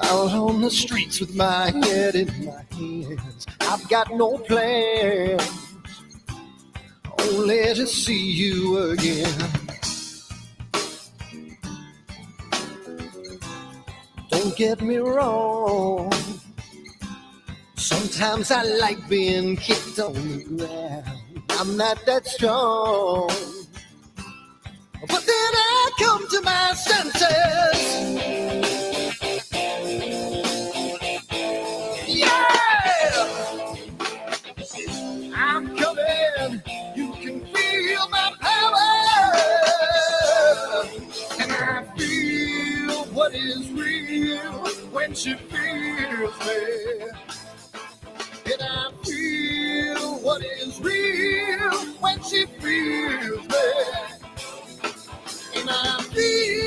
Out on the streets with my head in my hands, I've got no plans, only to see you again. Don't get me wrong, sometimes I like being kicked on the ground. I'm not that strong, but then I come to my senses. Yeah, I'm coming. You can feel my power, and I feel what is real when she feels me. And I feel what is real when she feels me. And I feel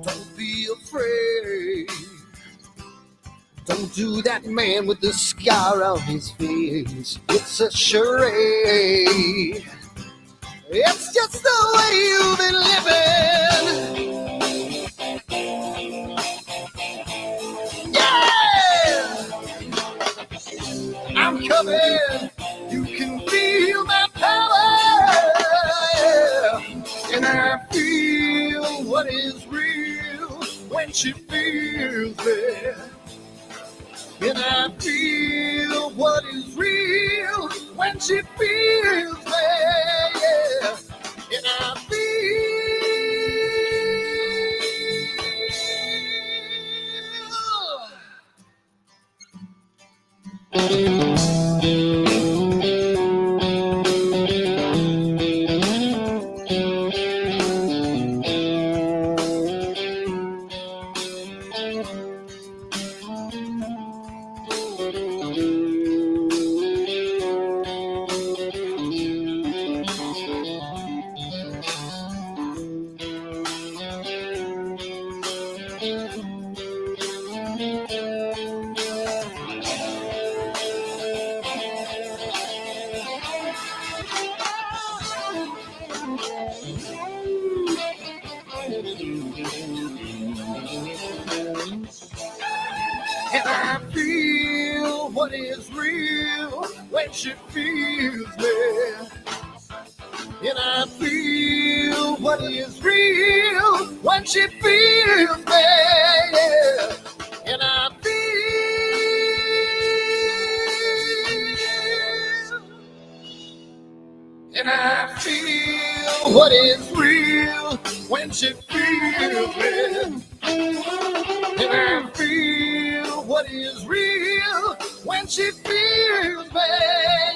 don't be afraid. Don't do that man with the scar on his face. It's a charade. It's just the way you've been living. Yeah! I'm coming. You can feel my power. And I feel what is real when she feels me. And I feel what is real when she feels me, yeah. And I And I feel what is real when she feels me. And I feel what is real when she feels me. Yeah. And I feel what is real when she feels me. And I feel what is real when she feels me,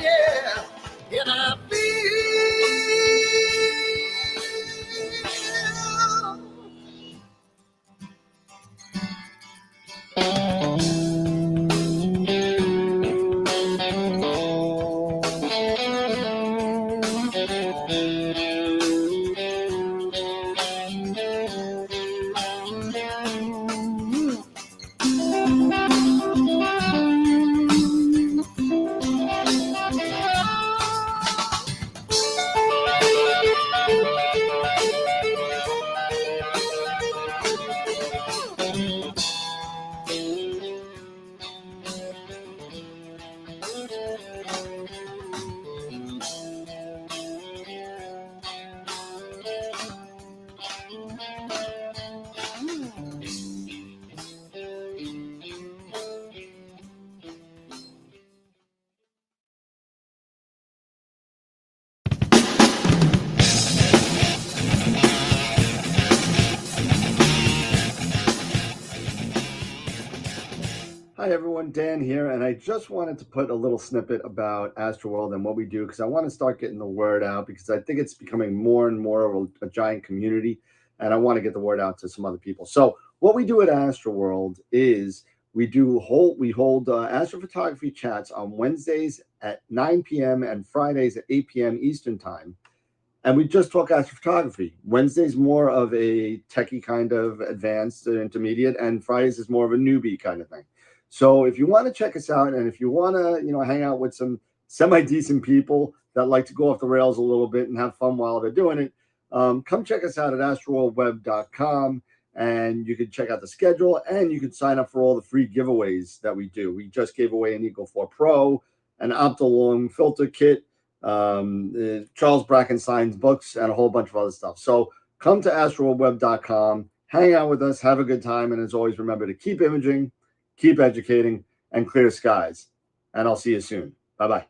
yeah. And I Hi everyone, Dan here, and I just wanted to put a little snippet about Astroworld and what we do because I want to start getting the word out because I think it's becoming more and more of a giant community, and I want to get the word out to some other people. So what we do at Astroworld is We hold astrophotography chats on Wednesdays at 9 p.m. and Fridays at 8 p.m. Eastern time. And we just talk astrophotography. Wednesday's more of a techie kind of advanced intermediate, and Fridays is more of a newbie kind of thing. So if you want to check us out, and if you want to, hang out with some semi-decent people that like to go off the rails a little bit and have fun while they're doing it, come check us out at astroworldweb.com, and you can check out the schedule, and you can sign up for all the free giveaways that we do. We just gave away an Eagle 4 Pro, an Optolong filter kit, Charles Brackenstein's books, and a whole bunch of other stuff. So come to astroworldweb.com, hang out with us, have a good time, and as always, remember to keep imaging, keep educating, and clear skies. And I'll see you soon. Bye-bye.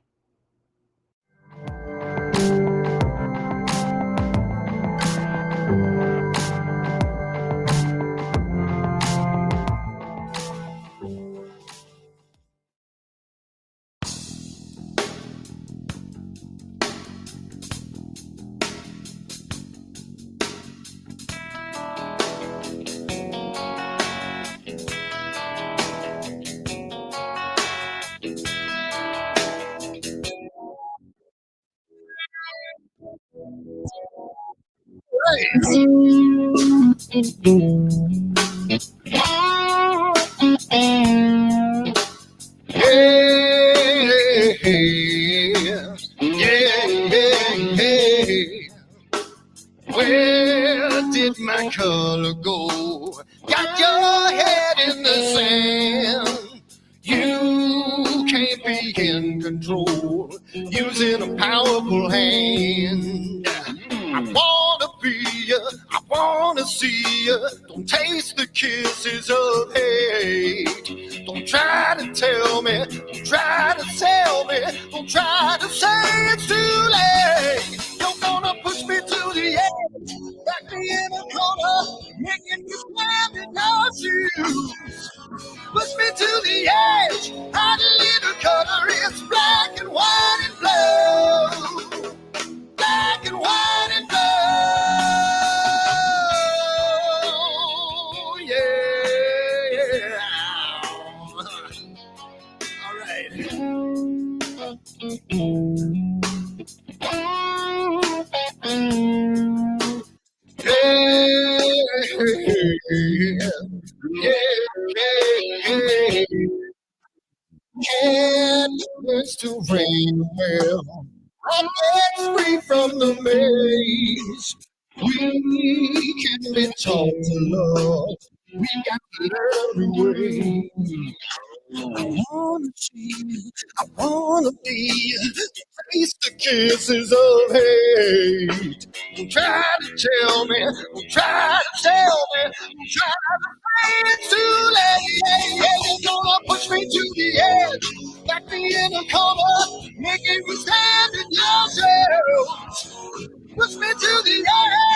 Where did my color go? Got your head in the sand. You can't be in control using a powerful hand. I wanna be ya, I wanna see ya. Don't taste the kisses of hate. Don't try to tell me, don't try to sell me, don't try to say it's too late. You're gonna push me to the edge, back me in a corner, making me stand in your shoes. Push me to the edge, hot little cutter, it's black and white and blue. Black and white and blue, yeah. All right. Yeah. Can't it's to rain well. I'm free from the maze. We can be taught to love. We got to learn to wait. I wanna see, I wanna be, taste the kisses of hate. Don't try to tell me, don't try to tell me, don't try to say it's too late. You're gonna push me to the edge, back me in a corner, making me stand in your shadow. Push me to the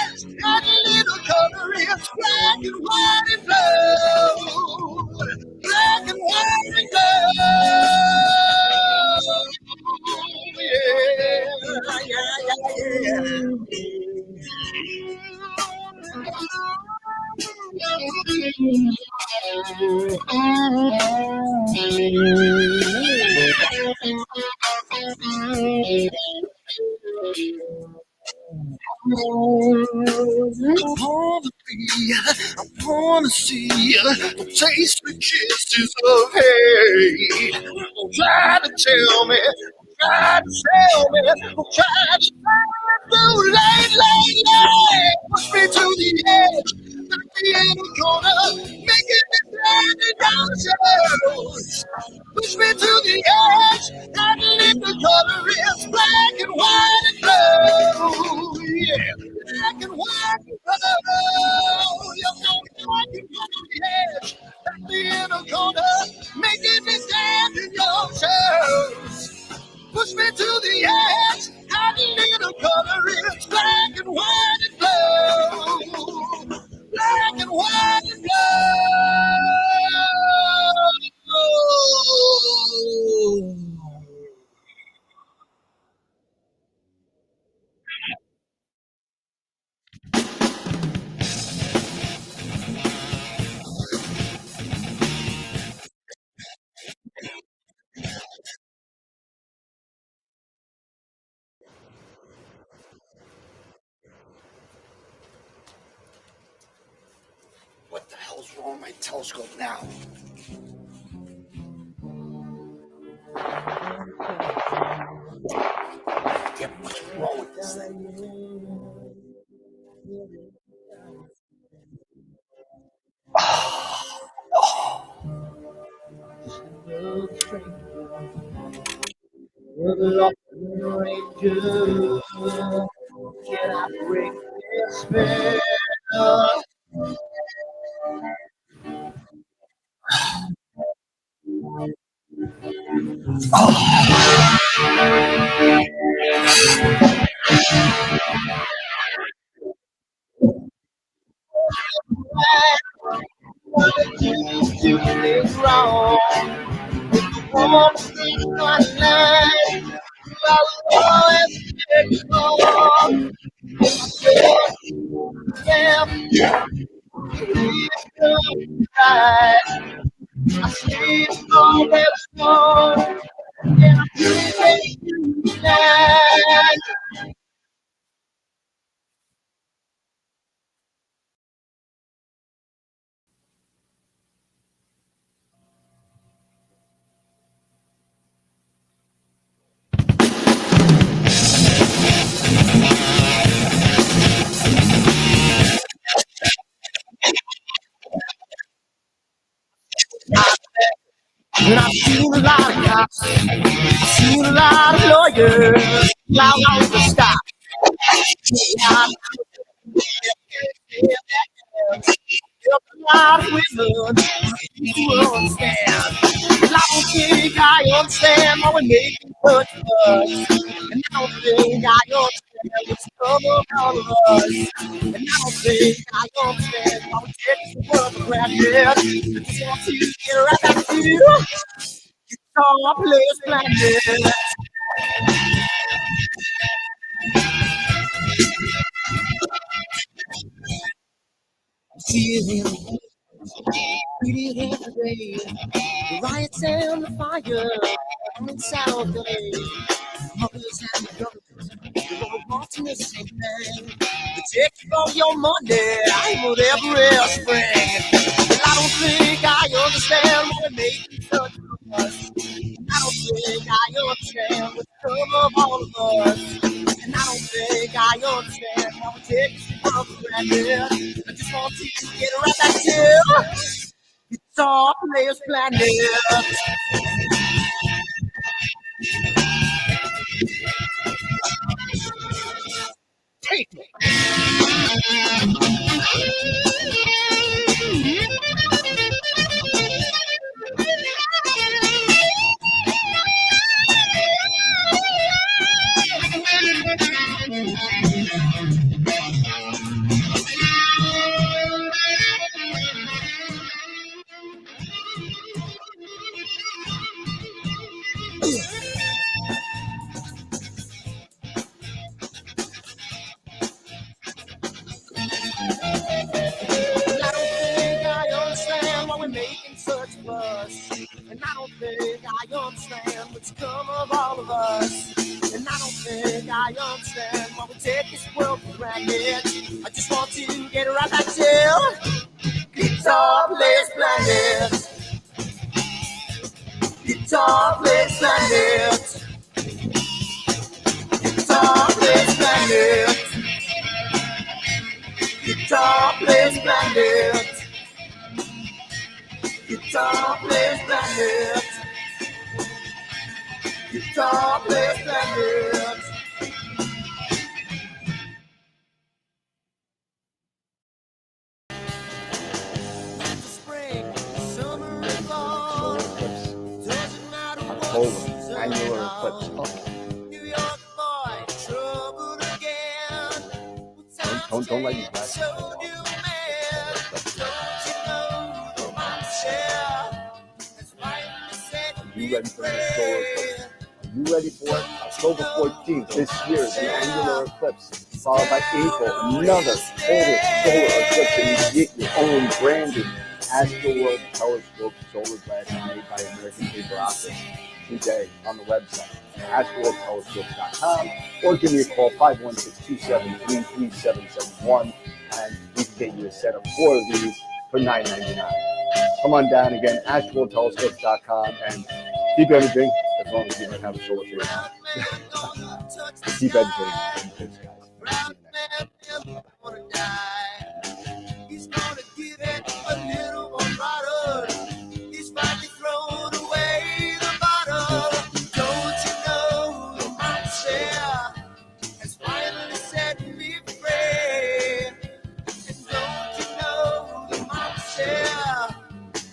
edge, got a little color, it's black and white and blue. Black and white and blue. I wanna see you, don't taste the kisses of hate. Don't try to tell me, don't try to tell me, don't try to too late. Push me to the edge, let me in the corner, making me stand in your shadows. Push me to the edge, and leave the color is black and white and blue. Yeah, black and white and blue. You're going to the edge, let me in the corner, making me stand in your shadows. Push me to the edge, and little color is black and white and blue. Black and white and blue. hell's wrong with my telescope now? Yeah, what's wrong with this thing? Can I break this spell? What did you do wrong? Won't see my life. I'll always take on. Yeah, it's right. I see it's always wrong. And I can't you tonight. And I've seen a lot of cops, I've seen a lot of lawyers, allow on the stop. Yeah, there's a lot of women who understand. And I don't think I understand why we're making such a fuss. And I don't think I understand what's come of all of us. And I don't think I understand why we take the world for granted. I just want to get right back to you. Guitar players planet. See it here today. The riots and the fire on Saturday. Mothers and the government, they're all wanting the same thing. They take all your money, I would every spring. And I don't think I understand why they make such a fuss. I don't think I understand what's come of all of us. And I don't think I understand why we take this world for granted. I just want to get right back to Guitar Players Planet. Take me. I don't think I understand why we're making such a fuss. And I don't think I understand what's come of all of us. And I don't think I understand why we take this world for granted. I just want to get right back to Guitar Players Planet. Guitar Players Planet. Guitar Players Planet. Guitar Players Planet. Guitar Players Planet. Guitar Players Planet. Spring, summer, and fall. Doesn't matter October, annular eclipse. New York boy, trouble again. Don't let you back. So do man. Don't you know the mindset? That's why I said You ready for the solar eclipse? Are you ready for it? October 14th this year, the annular eclipse, followed by April, another total solar eclipse, and you get your own branded Astroworld Telescope solar glass made by American Paper Optics today on the website, astroworldtelescope.com, or give me a call, 516-273-3771, and we can get you a set of 4 of these for $9.99. Come on down again, AstroworldTelescopes.com, and keep editing as long as you don't have a solar field. Keep editing. He's gonna give it a little more bottle. He's finally thrown away the bottle. Don't you know the monster has finally set me free? And don't you know the monster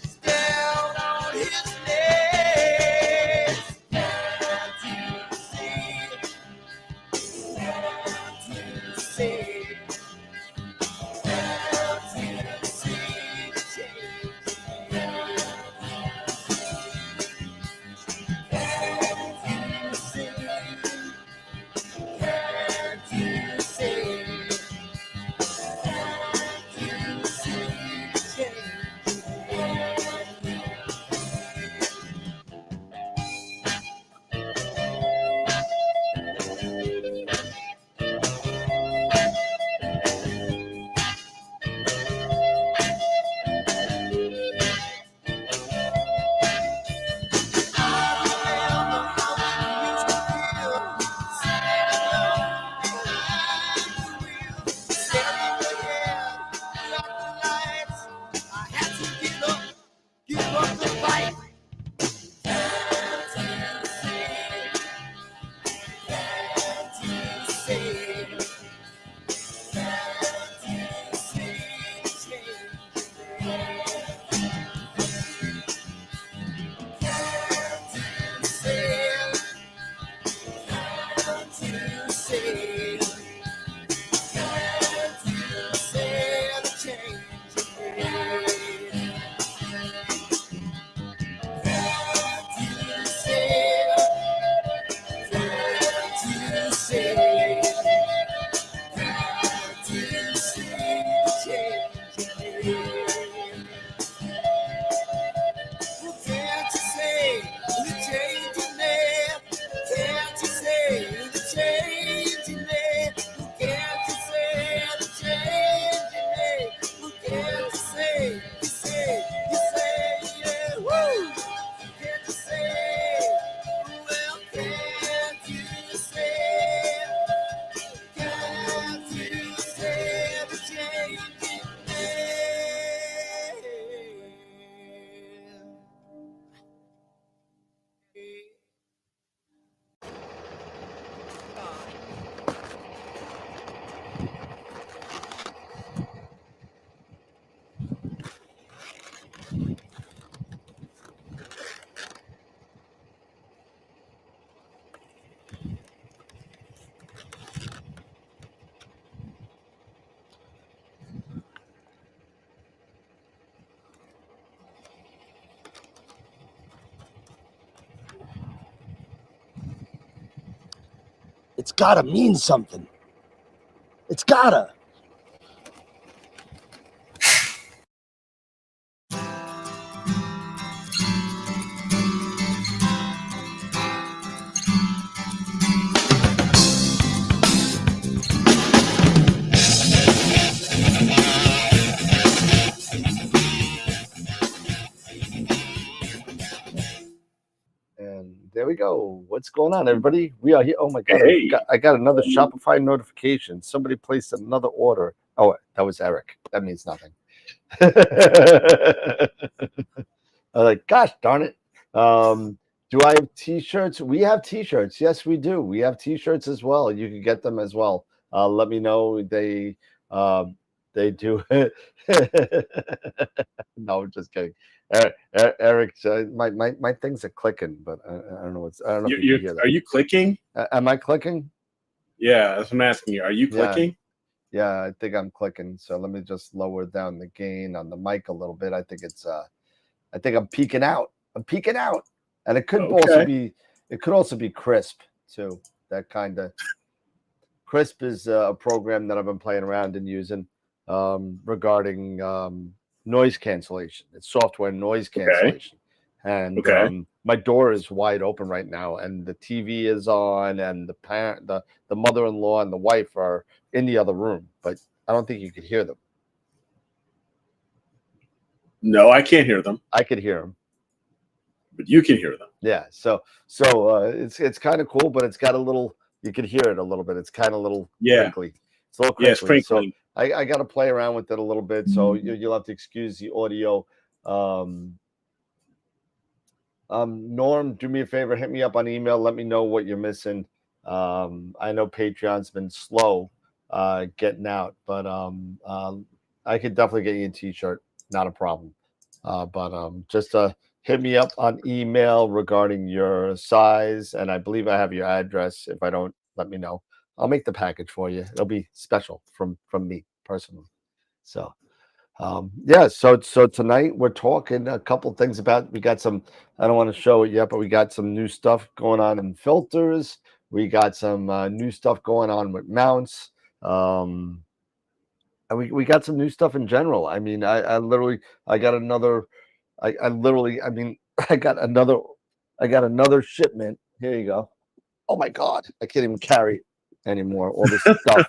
is down on his knees? Can't you see? Can't you see? It's gotta mean something. It's gotta. And there we go. What's going on, everybody? We are here. Oh my God. Hey. I got another Shopify notification. Somebody placed another order. Oh, that was Eric. That means nothing. I was like, gosh darn it. Do I have t-shirts? We have t-shirts. Yes, we do. We have t-shirts as well. You can get them as well. Let me know. They do. No, I'm just kidding. Eric, my things are clicking, but I don't know what's. I don't know if you can hear that. Are you clicking? Am I clicking? Yeah, that's what I'm asking you. Are you clicking? Yeah, I think I'm clicking. So let me just lower down the gain on the mic a little bit. I think it's. I think I'm peeking out. I'm peeking out, and it could also be. It could also be Crisp too. That kind of. Crisp is a program that I've been playing around and using regarding noise cancellation. It's software noise cancellation. And my door is wide open right now, and the TV is on, and the mother-in-law and the wife are in the other room, but I don't think you could hear them. No, I can't hear them, I could hear them. but you can hear them. Yeah. So it's kind of cool, but it's got a little. You could hear it a little bit. It's kind of a little crinkly. It's a little crinkly. Yeah, sprinkling. So I got to play around with it a little bit. So you'll have to excuse the audio. Norm, do me a favor, hit me up on email. Let me know what you're missing. I know Patreon's been slow getting out, but I could definitely get you a t-shirt, not a problem. But just hit me up on email regarding your size, and I believe I have your address. If I don't, let me know. I'll make the package for you. It'll be special from me personally. So yeah, so tonight we're talking a couple things about, we got some, I don't want to show it yet, but we got some new stuff going on in filters. We got some new stuff going on with mounts. And we got some new stuff in general. I mean, I literally, I got another, I literally, I mean, I got another shipment. Here you go. Oh my God, I can't even carry it anymore. All this stuff.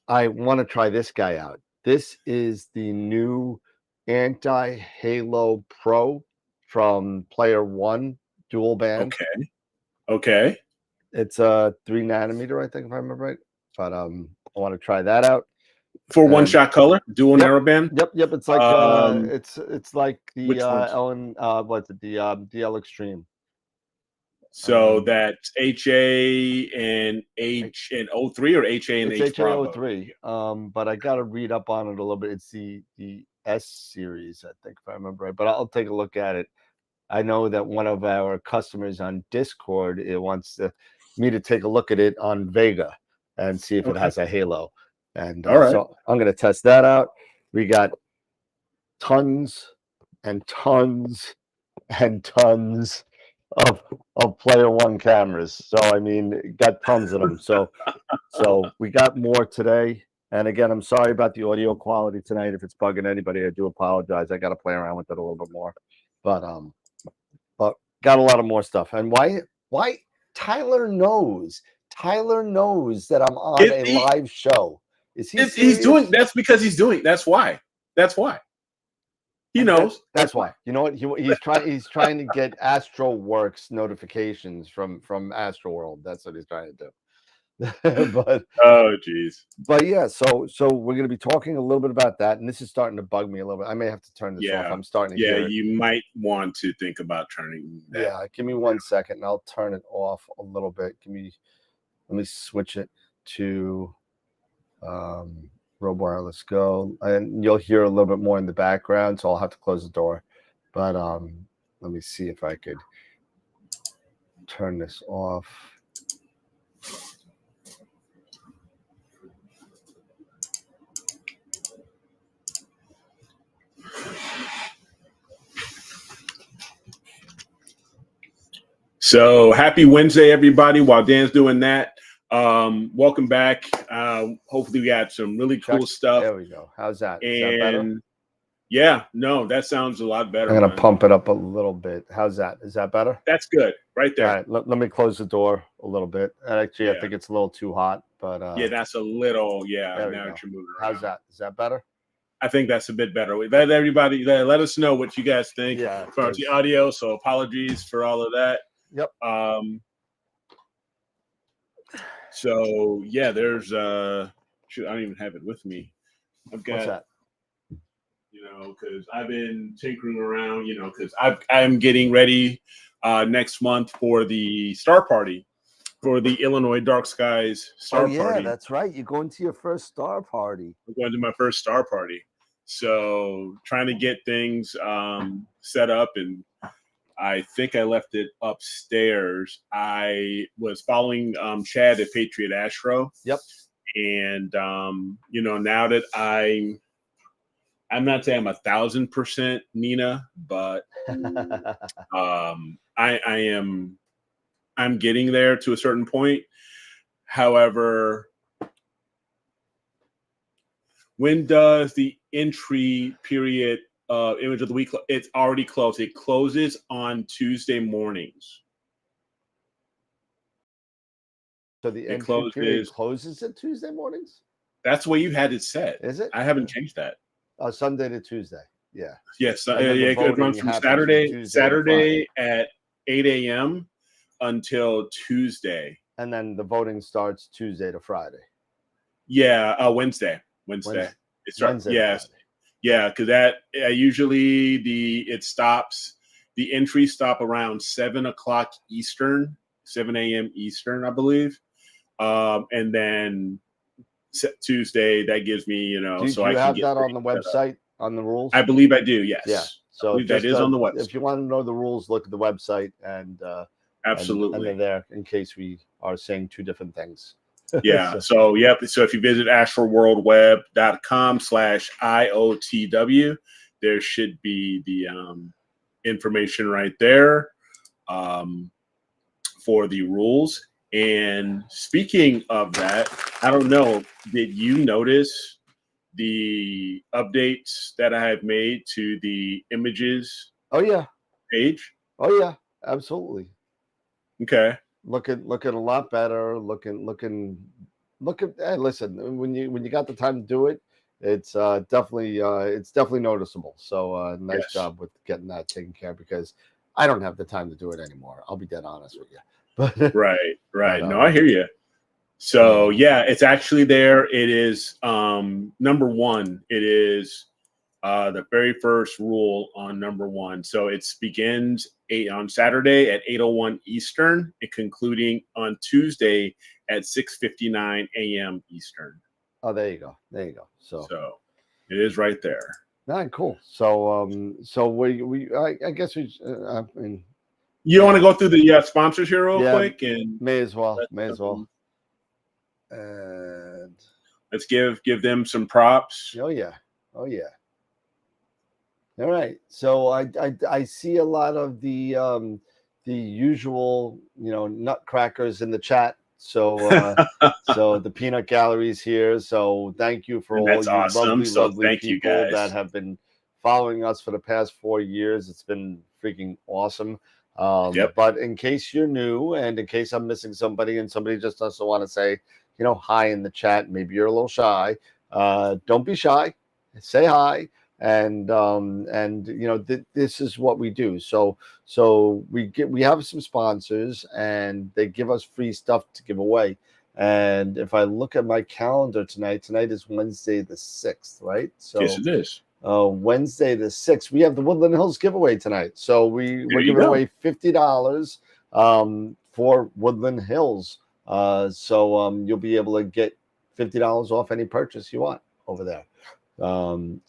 I want to try this guy out. This is the new Anti-Halo Pro from Player One dual band. Okay. It's a 3 nanometer, I think, if I remember right. But I want to try that out. For one shot color, dual narrowband. Yep. It's like it's like the Ellen what's it, the DL Extreme. So that's HA and H and O3 or HA and H Bravo? HA03. But I got to read up on it a little bit. It's the S series, I think, if I remember right. But I'll take a look at it. I know that one of our customers on Discord, it wants me to take a look at it on Vega and see if it has a halo. And all right. So I'm going to test that out. We got tons and tons and tons of Player One cameras. So I mean, got tons of them. So we got more today. And again, I'm sorry about the audio quality tonight. If it's bugging anybody, I do apologize. I got to play around with it a little bit more. But got a lot of more stuff. And why Tyler knows that I'm on a live show. Is he serious? He's doing, that's because he's doing, that's why. He knows. That's why. You know what? He's trying to get AstroWorks notifications from Astroworld. That's what he's trying to do. But oh geez. But yeah, so we're gonna be talking a little bit about that, and this is starting to bug me a little bit. I may have to turn this off. I'm starting to hear it. You might want to think about turning that. Yeah, give me 1 second and I'll turn it off a little bit. Let me switch it to Robe Wireless Go, and you'll hear a little bit more in the background, so I'll have to close the door. But let me see if I could turn this off. So happy Wednesday, everybody. While Dan's doing that, welcome back. Hopefully we got some really cool stuff. There we go. How's that? Is that better? Yeah, no, that sounds a lot better. I'm going to pump it up a little bit. How's that? Is that better? That's good. Right there. All right, let me close the door a little bit. Actually, I think it's a little too hot, but yeah, that's a little, now that you're moving around. How's that? Is that better? I think that's a bit better. Let everybody, let us know what you guys think for the audio. So apologies for all of that. Yep. So yeah, there's shoot, I don't even have it with me. I've got, what's that? Because I've been tinkering around, because I'm getting ready next month for the Star Party, for the Illinois Dark Skies Star Party. Yeah, that's right. You're going to your first Star Party. I'm going to my first Star Party. So trying to get things set up, and I think I left it upstairs. I was following Chad at Patriot Astro. Yep. And now that I'm not saying I'm 1,000% Nina, but I'm getting there to a certain point. However, when does the entry period image of the week? It's already closed. It closes on Tuesday mornings. So the entry period closes at Tuesday mornings? That's the way you had it set. Is it? I haven't changed that. Sunday to Tuesday. Yeah. Yes, And then the it runs voting from happens from Saturday Tuesday to Friday. at 8 a.m. until Tuesday. And then the voting starts Tuesday to Friday. Yeah, Wednesday. It starts. Wednesday to Yes, Friday. yeah, because that usually the entries stop around 7 o'clock Eastern, 7 a.m. Eastern, I believe, and then Tuesday that gives me Do so you I can have get that on the website on the rules? I believe I do. Yes. Yeah. So I believe that is on the website. If you want to know the rules, look at the website and Absolutely. and they're there in case we are saying two different things. Yeah. So if you visit astroworldweb.com/IOTW, there should be the information right there for the rules. And speaking of that, I don't know, did you notice the updates that I have made to the images Oh yeah. page? Oh yeah. Absolutely. Okay. Looking a lot better. Looking. Hey, listen, when you got the time to do it, it's definitely noticeable. So nice Yes. job with getting that taken care of, because I don't have the time to do it anymore. I'll be dead honest with you. But Right. But, No, I hear you. So yeah, it's actually there. It is number one. It is the very first rule on number one. So it begins on Saturday at 8:01 Eastern, and concluding on Tuesday at 6:59 a.m. Eastern. oh, there you go. So it is right there. all right, cool. So I guess I mean, You don't want to go through the sponsors here real quick, and may as well. And let's give them some props. Oh yeah. All right. So I see a lot of the usual, nutcrackers in the chat. So so the peanut gallery's here. So thank you for all That's you awesome. lovely Thank you people guys that have been following us for the past 4 years. It's been freaking awesome. But in case you're new, and in case I'm missing somebody, and somebody just doesn't want to say, hi in the chat, maybe you're a little shy. Don't be shy. Say hi. And this is what we do. So we have some sponsors, and they give us free stuff to give away. And if I look at my calendar tonight is Wednesday the 6th, right? So yes, it is. Wednesday the 6th, we have the Woodland Hills giveaway tonight. So we're giving away $50 for Woodland Hills. So you'll be able to get $50 off any purchase you want over there. Thank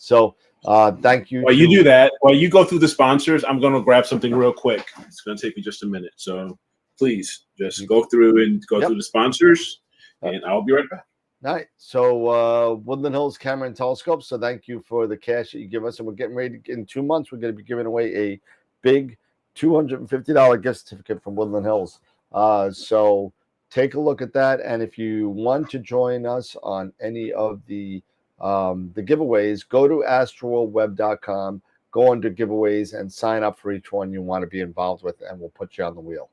you. While you do that, while you go through the sponsors, I'm going to grab something real quick. It's going to take me just a minute. So please just go through through the sponsors, and I'll be right back. All right. So Woodland Hills Camera and Telescope. So thank you for the cash that you give us. And we're getting ready in 2 months. We're going to be giving away a big $250 gift certificate from Woodland Hills. So take a look at that. And if you want to join us on any of the giveaways, go to astroworldweb.com, go under giveaways, and sign up for each one you want to be involved with, and we'll put you on the wheel.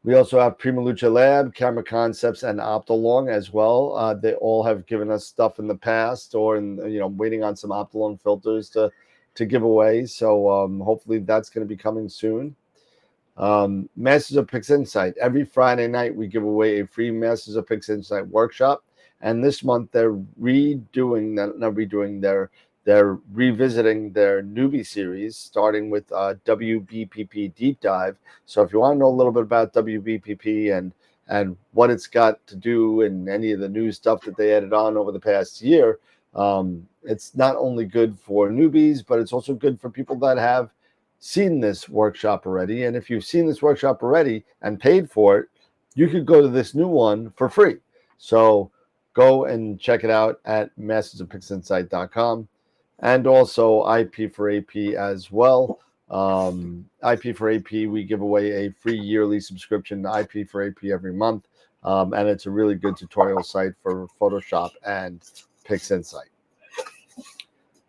We also have Prima Luce Lab, Camera Concepts, and Optolong as well. They all have given us stuff in the past, or waiting on some Optolong filters to give away. So hopefully that's going to be coming soon. Masters of PixInsight. Every Friday night we give away a free Masters of PixInsight workshop. And this month they're revisiting their newbie series, starting with WBPP Deep Dive. So if you want to know a little bit about WBPP and what it's got to do, and any of the new stuff that they added on over the past year, it's not only good for newbies, but it's also good for people that have seen this workshop already. And if you've seen this workshop already and paid for it, you could go to this new one for free. So go and check it out at mastersofpixinsight.com, and also IP4AP as well. IP4AP, we give away a free yearly subscription to IP4AP every month, and it's a really good tutorial site for Photoshop and PixInsight.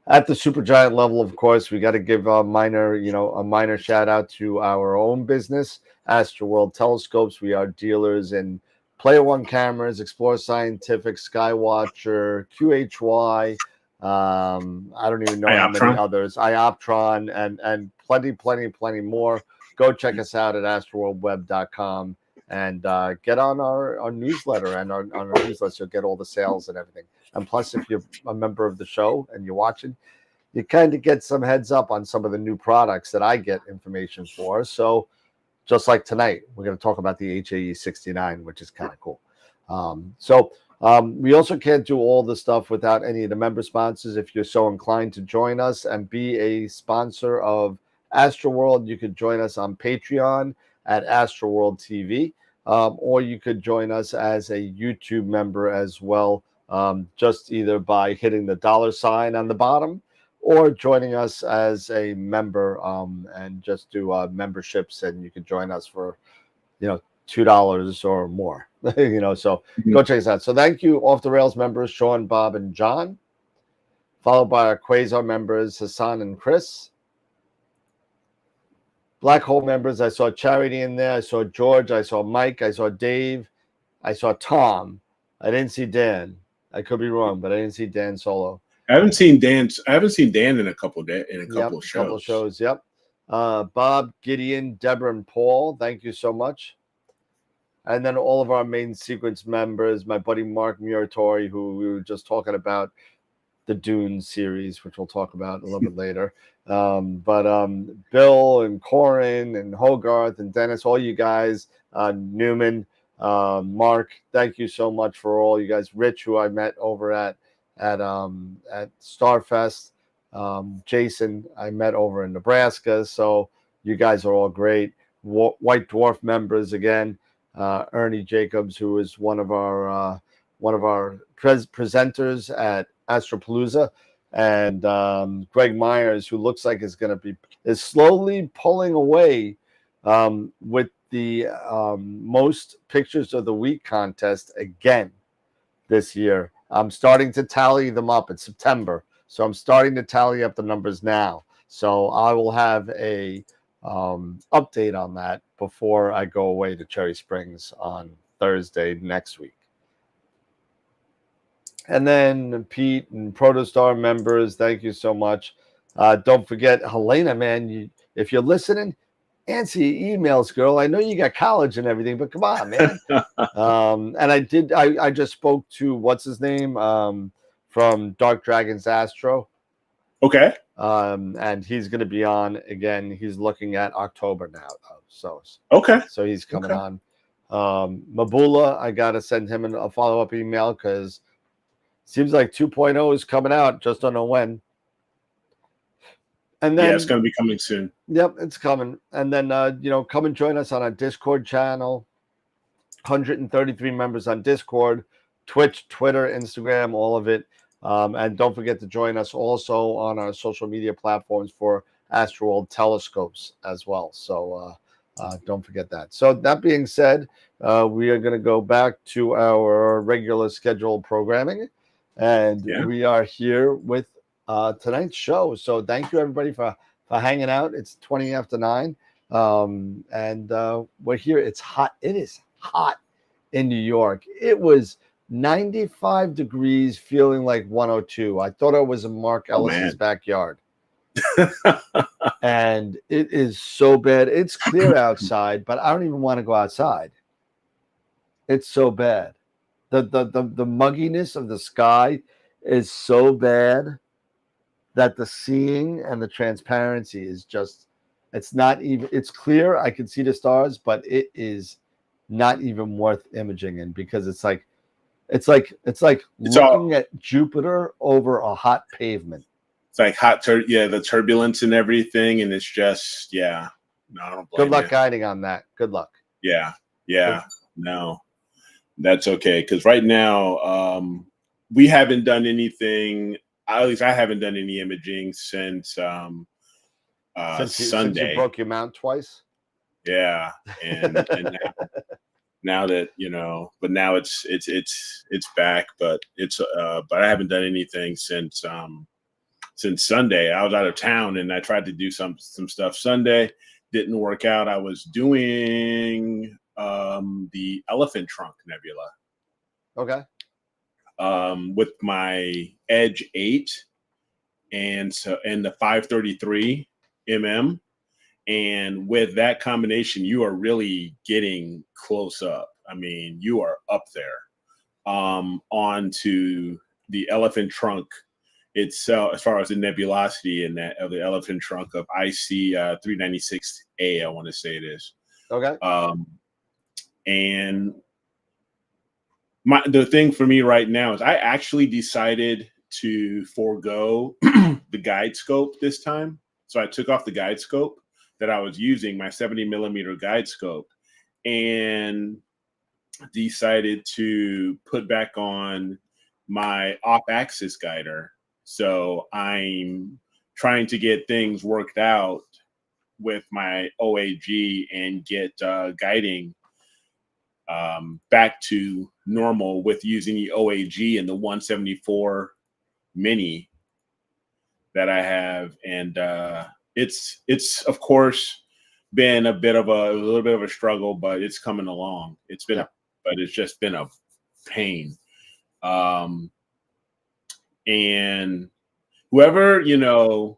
At the Supergiant level, of course, we got to give a minor shout out to our own business, Astroworld Telescopes. We are dealers in Player One cameras, Explore Scientific, Skywatcher, QHY, I don't even know how many iOptron. others. iOptron and plenty more. Go check us out at astroworldweb.com and get on our newsletter. And on our newsletter, you'll get all the sales and everything. And plus, if you're a member of the show and you're watching, you kind of get some heads up on some of the new products that I get information for. So just like tonight, we're going to talk about the HAE69, which is kind of cool. We also can't do all the stuff without any of the member sponsors. If you're so inclined to join us and be a sponsor of Astroworld, you could join us on Patreon at Astroworld TV, or you could join us as a YouTube member as well, just either by hitting the $sign on the bottom or joining us as a member, and just do memberships, and you can join us for, $2 or more. So go check us out. So thank you, Off the Rails members Sean, Bob, and John, followed by our Quasar members Hassan and Chris. Black Hole members, I saw Charity in there, I saw George, I saw Mike, I saw Dave, I saw Tom. I didn't see Dan. I could be wrong, but I didn't see Dan solo. I haven't seen Dan in a couple of shows. Couple shows. Yep. Bob, Gideon, Deborah, and Paul. Thank you so much. And then all of our main sequence members, my buddy Mark Muratori, who we were just talking about the Dune series, which we'll talk about a little bit later. Bill and Corin and Hogarth and Dennis, all you guys, Newman, Mark, thank you so much for all you guys. Rich, who I met over at Starfest. Jason, I met over in Nebraska. So you guys are all great. White Dwarf members again. Ernie Jacobs, who is one of our presenters at Astropalooza, and Greg Myers, who looks like is slowly pulling away with the most pictures of the week contest again this year. I'm starting to tally them up. It's September, so I'm starting to tally up the numbers now. So I will have a update on that before I go away to Cherry Springs on Thursday next week. And then Pete and Protostar members, thank you so much. Don't forget Helena, man. If you're listening, answer your emails, girl. I know you got college and everything, but come on, man. And I just spoke to what's his name from Dark Dragons Astro. Okay. And he's going to be on again. He's looking at October now. So he's coming on. Mabula, I got to send him a follow-up email because seems like 2.0 is coming out. Just don't know when. And then, it's going to be coming soon. Yep, it's coming. And then, come and join us on our Discord channel. 133 members on Discord, Twitch, Twitter, Instagram, all of it. And don't forget to join us also on our social media platforms for Astroworld Telescopes as well. So don't forget that. So that being said, we are going to go back to our regular scheduled programming. And we are here with tonight's show. So thank you, everybody, for hanging out. It's 20 after 9. And we're here. It's hot. It is hot in New York. It was 95 degrees, feeling like 102. I thought I was in Mark Ellis's backyard. And it is so bad. It's clear outside, but I don't even want to go outside. It's so bad. The mugginess of the sky is so bad that the seeing and the transparency is just, it's not even, it's clear. I can see the stars, but it is not even worth imaging in because it's like looking at Jupiter over a hot pavement. It's like the turbulence and everything, and it's just no, I don't blame Good luck you. guiding on that. Good luck. No, that's okay because right now we haven't done anything. At least I haven't done any imaging since Sunday. Since you broke your mount twice. Yeah, and now that but now it's back, but but I haven't done anything since Sunday. I was out of town and I tried to do some stuff Sunday, didn't work out. I was doing the Elephant Trunk Nebula. Okay. With my Edge 8 and the 533 mm. And with that combination, you are really getting close up. I mean, you are up there onto the elephant trunk itself, as far as the nebulosity in that of the elephant trunk of IC396A, I want to say it is. Okay. And the thing for me right now is I actually decided to forego the guide scope this time. So I took off the guide scope that I was using, my 70 millimeter guide scope, and decided to put back on my off-axis guider. So I'm trying to get things worked out with my OAG and get guiding back to normal with using the OAG and the 174 mini that I have. And it's of course been a little bit of a struggle, but it's coming along. It's been but it's just been a pain. And whoever, you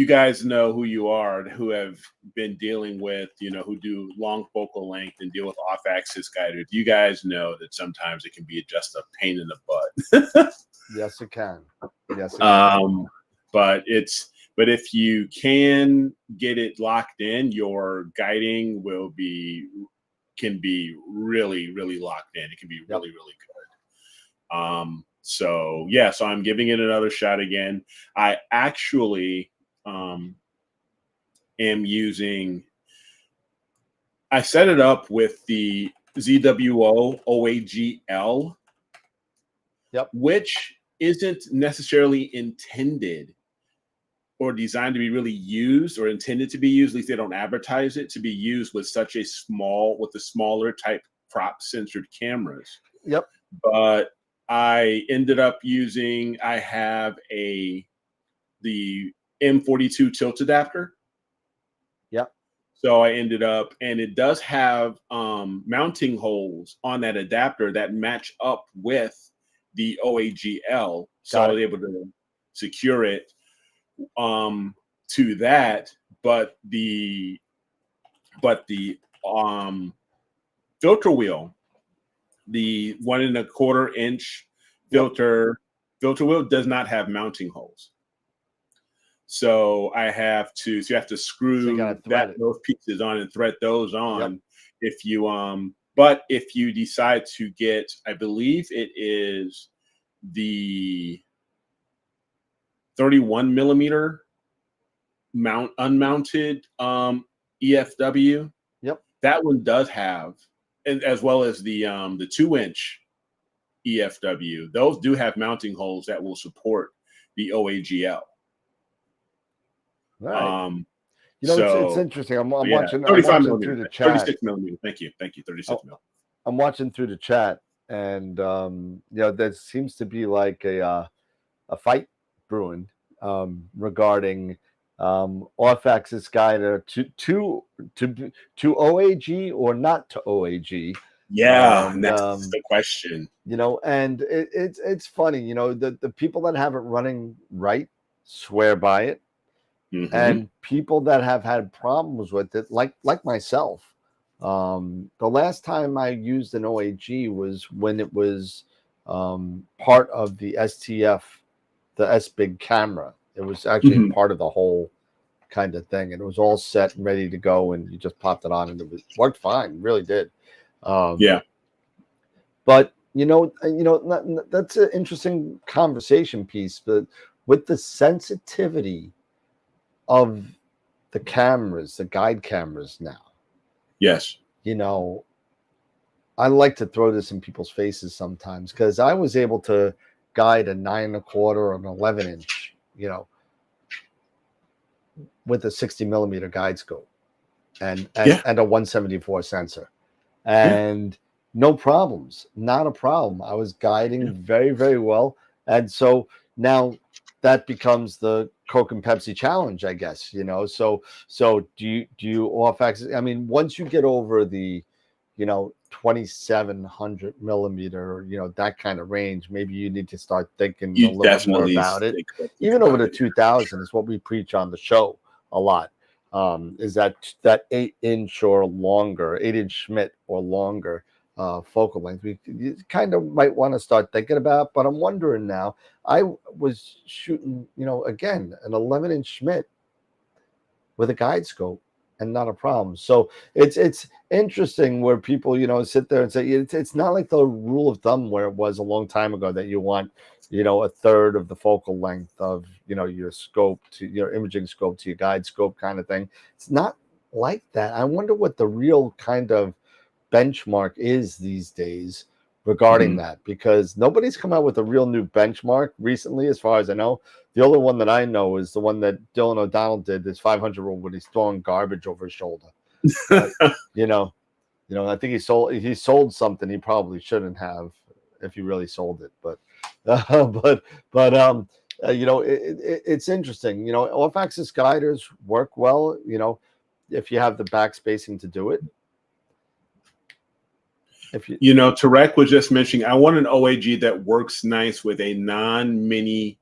guys know who you are, who have been dealing with, who do long focal length and deal with off-axis guiders. You guys know that sometimes it can be just a pain in the butt. Yes, it can. Yes, it can. But if you can get it locked in, your guiding can be really, really locked in. It can be really, really good. So I'm giving it another shot again. I actually am I set it up with the ZWO OAGL, which isn't necessarily intended or designed to be really used or intended to be used. At least they don't advertise it to be used with with the smaller type crop censored cameras. Yep. But I ended up I have the M42 tilt adapter. Yep. So I ended up, and it does have mounting holes on that adapter that match up with the OAGL. So I was able to secure it to that, but the filter wheel, the 1 1/4 inch filter wheel does not have mounting holes. So you have to screw those pieces on and thread those on. If you but if you decide to get, I believe it is the 31 millimeter unmounted EFW. That one does have, and as well as the 2-inch EFW. Those do have mounting holes that will support the OAGL. Right. It's interesting. I'm watching 35 through the chat. 36 millimeter. Thank you. 36 millimeter. I'm watching through the chat, and there seems to be like a fight brewing regarding off-axis guider to OAG or not to OAG. Yeah, that's the question. And it's funny. The people that have it running right swear by it. Mm-hmm. And people that have had problems with it, like myself, the last time I used an OAG was when it was part of the STF, the S-Big camera. It was actually part of the whole kind of thing, and it was all set and ready to go, and you just popped it on, and it worked fine, really did. But that's an interesting conversation piece. But with the sensitivity of the cameras, the guide cameras now. Yes. I like to throw this in people's faces sometimes, because I was able to guide a 9 1/4 or an 11-inch, with a 60 millimeter guide scope and a 174 sensor, and no problems, not a problem. I was guiding very, very well. And so now that becomes the Coke and Pepsi challenge, I guess, So do you off axis? I mean, once you get over the, 2700 millimeter, that kind of range, maybe you need to start thinking a You little bit more definitely about it. think Even over about the it. 2000 is what we preach on the show a lot. Is that 8-inch or longer, 8-inch Schmidt or longer focal length. You kind of might want to start thinking about, but I'm wondering now. I was shooting, again, an 11-inch Schmidt with a guide scope and not a problem. So it's interesting where people, sit there and say it's not like the rule of thumb where it was a long time ago that you want, a third of the focal length of, your scope to your imaging scope to your guide scope kind of thing. It's not like that. I wonder what the real kind of benchmark is these days regarding that, because nobody's come out with a real new benchmark recently, as far as I know. The only one that I know is the one that Dylan O'Donnell did, this 500 rule when he's throwing garbage over his shoulder. I think he sold something he probably shouldn't have if he really sold it. But it's interesting. Off-axis guiders work well. If you have the back spacing to do it. Tarek was just mentioning, I want an OAG that works nice with a non-mini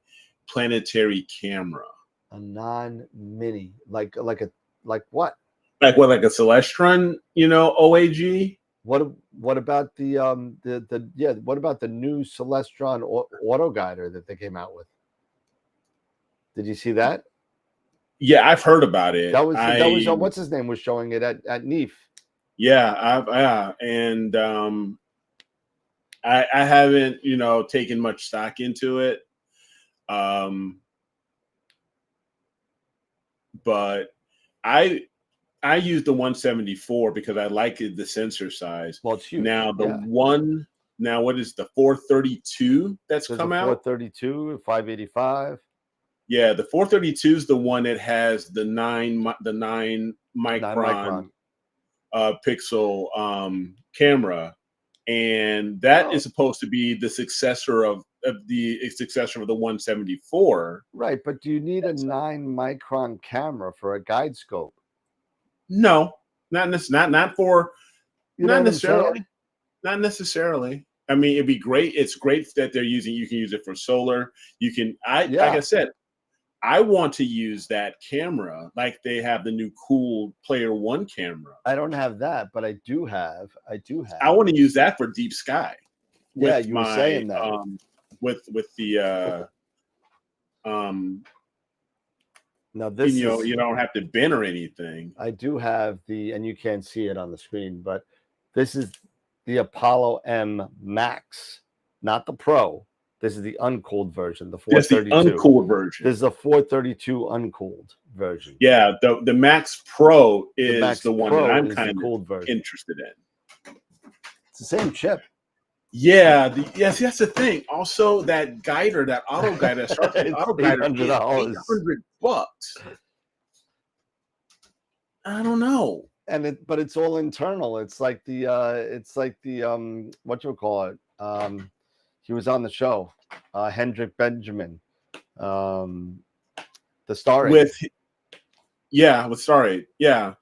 planetary camera. A non-mini, like what? Like what? Like a Celestron, OAG? What about what about the new Celestron auto guider that they came out with? Did you see that? Yeah, I've heard about it. That was what's his name was showing it at NEAF. Yeah, and I haven't, taken much stock into it. But I use the 174 because I like the sensor size. Well, it's huge. Now what is the 432 that's come out? 432, 585. Yeah, the 432 is the one that has the 9 micron. Pixel camera, and that is supposed to be the successor of the 174. Right, but do you need a 9 micron camera for a guide scope? No, not necessarily. Not necessarily. I mean, it'd be great. It's great that you can use it for solar. Like I said, I want to use that camera like they have the new cool Player One camera. I don't have that, but I do have. I want to use that for deep sky. Yeah, you were saying that. With the now this you don't have to bend or anything. I do have and you can't see it on the screen, but this is the Apollo M Max, not the Pro. This is the uncooled version, the 432. That's the uncooled version. This is the 432 uncooled version. Yeah, the Max Pro is the one that I'm kind of interested in. It's the same chip. Yeah, that's the thing. Also, that guider, that auto guider, starts with auto guider, $800. I don't know. But it's all internal. It's like the what you call it. He was on the show, Hendrik Benjamin, the Star with Star 8. Yeah.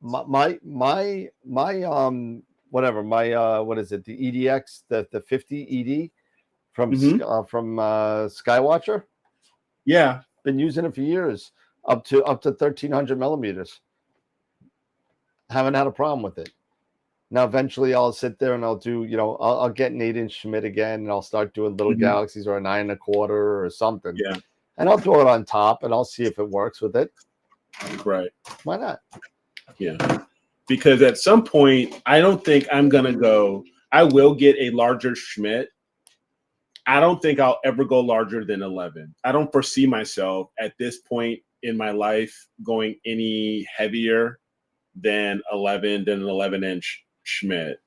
My whatever, what is it? The EDX, the 50 ED from Skywatcher. Yeah, been using it for years, up to 1300 millimeters. Haven't had a problem with it. Now, eventually, I'll sit there and I'll do, I'll get an 8-inch Schmidt again, and I'll start doing little galaxies or a 9 1/4 or something. Yeah, and I'll throw it on top, and I'll see if it works with it. Right? Why not? Yeah, because at some point, I don't think I'm gonna go. I will get a larger Schmidt. I don't think I'll ever go larger than 11. I don't foresee myself at this point in my life going any heavier than an 11-inch Schmidt.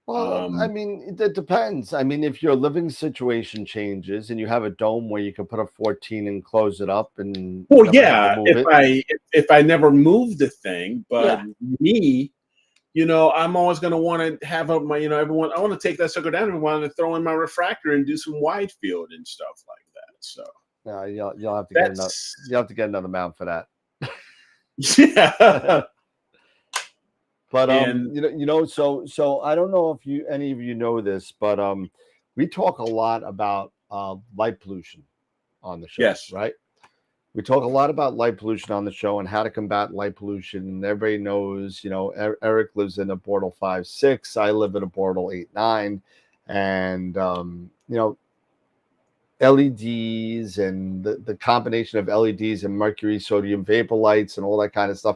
Well, I mean, it depends. I mean, if your living situation changes and you have a dome where you can put a 14 and close it up, and if I never move the thing, but me, I'm always going to want to have everyone. I want to take that sucker down and want to throw in my refractor and do some wide field and stuff like that. So you'll have to get another mount for that. Yeah. But And so I don't know if any of you know this, but we talk a lot about light pollution on the show, yes, right? We talk a lot about light pollution on the show and how to combat light pollution. And everybody knows, Eric lives in a Bortle 5.6. I live in a Bortle 8.9. And, LEDs and the combination of LEDs and mercury sodium vapor lights and all that kind of stuff,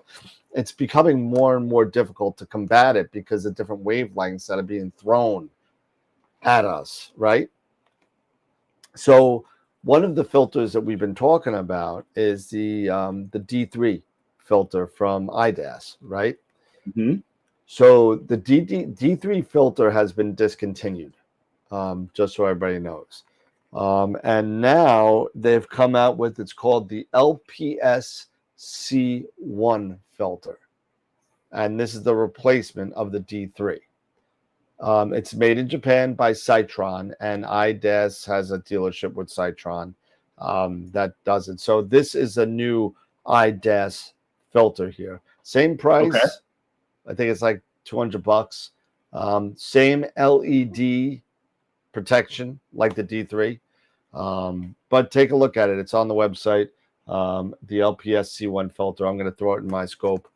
it's becoming more and more difficult to combat it because of different wavelengths that are being thrown at us, right? So one of the filters that we've been talking about is the D3 filter from IDAS, right? mm-hmm. So the D3 filter has been discontinued, just so everybody knows. And now they've come out with, it's called the LPS-C1 filter. And this is the replacement of the D3. It's made in Japan by Cytron, and IDAS has a dealership with Cytron that does it. So this is a new IDAS filter here. Same price. Okay. I think it's like $200. Same LED protection like the D3. But take a look at it. It's on the website. The LPS-C1 filter. I'm going to throw it in my scope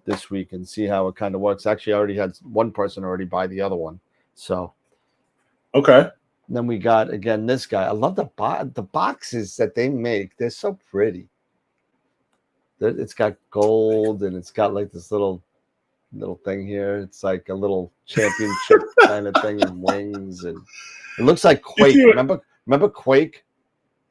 this week and see how it kind of works. Actually, I already had one person already buy the other one. So Okay. then we got, again, this guy. I love the boxes that they make. They're so pretty. It's got gold and it's got like this little thing here. It's like a little championship kind of thing and wings, and it looks like Quake. Remember Quake?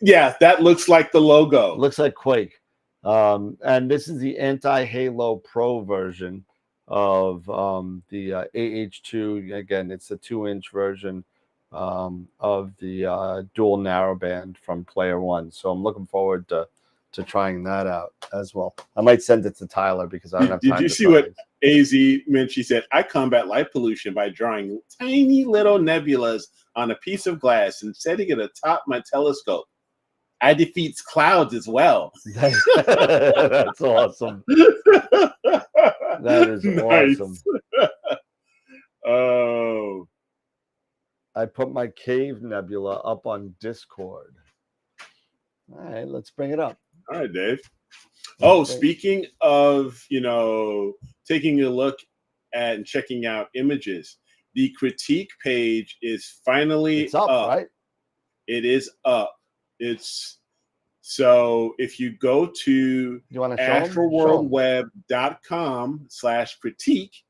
Yeah, that looks like the logo. It looks like Quake. And this is the anti-Halo Pro version of the AH2. Again, it's the 2-inch version of the dual narrowband from Player One. So I'm looking forward to trying that out as well. I might send it to Tyler because I don't have time. Did you see what AZ meant? She said, I combat light pollution by drawing tiny little nebulas on a piece of glass and setting it atop my telescope. I defeats clouds as well. That's awesome. That is nice. awesome. Oh. I put my cave nebula up on Discord. All right, let's bring it up. All right, Dave. Oh, speaking of, taking a look at and checking out images, the critique page is finally up, right? It is up. So if you go to astralworldweb.com/critique,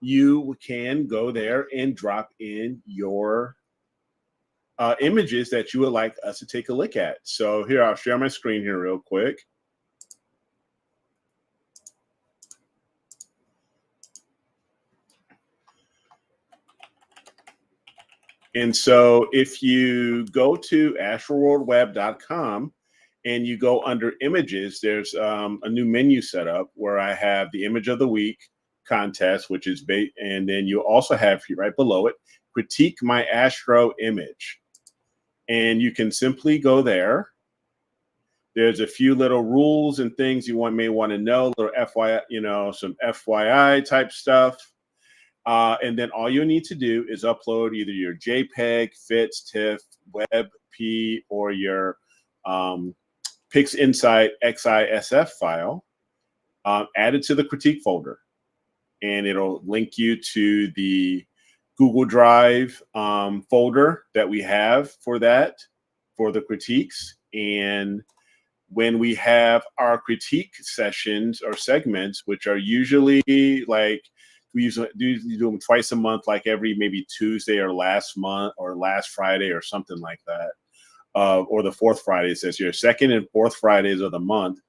you can go there and drop in your images that you would like us to take a look at. So here, I'll share my screen here real quick. And so if you go to astralworldweb.com and you go under images, there's a new menu set up where I have the image of the week contest, which is and then you also have right below it, critique my Astro image. And you can simply go there. There's a few little rules and things you may want to know, little FYI, some FYI type stuff. And then all you need to do is upload either your JPEG, FITS, TIFF, WebP, or your PixInsight XISF file, add it to the critique folder. And it'll link you to the Google Drive folder that we have for the critiques. And when we have our critique sessions or segments, which are usually like, we usually do them twice a month, like every maybe Tuesday or last month or last Friday or something like that. Or the fourth Friday, it says here, second and fourth Fridays of the month.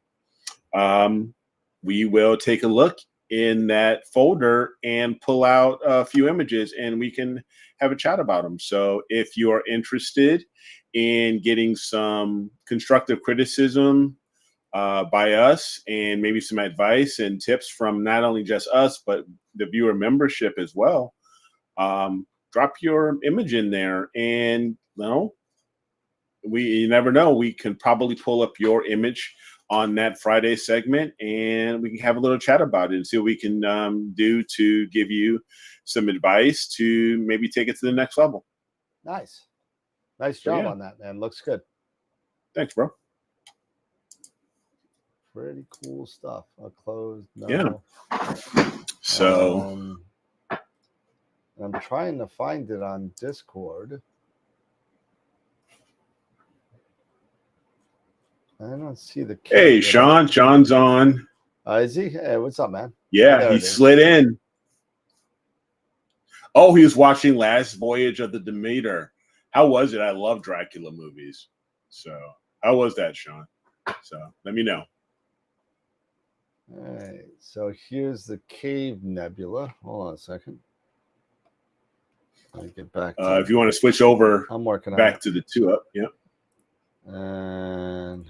We will take a look in that folder and pull out a few images and we can have a chat about them. So if you are interested in getting some constructive criticism by us and maybe some advice and tips from not only just us, but the viewer membership as well, drop your image in there. And you never know, we can probably pull up your image on that Friday segment, and we can have a little chat about it and see what we can do to give you some advice to maybe take it to the next level. Nice job on that, man. Looks good. Thanks, bro. Pretty cool stuff. I'll close. No. Yeah. So I'm trying to find it on Discord. I don't see the kit. Hey, Sean. Sean's on. Is he? Hey, what's up, man? Yeah, he slid in. Oh, he was watching Last Voyage of the Demeter. How was it? I love Dracula movies. So how was that, Sean? So let me know. All right. So here's the Cave Nebula. Hold on a second. Let me get back to if you want to switch over, I'm working back to the 2-up. Yeah. And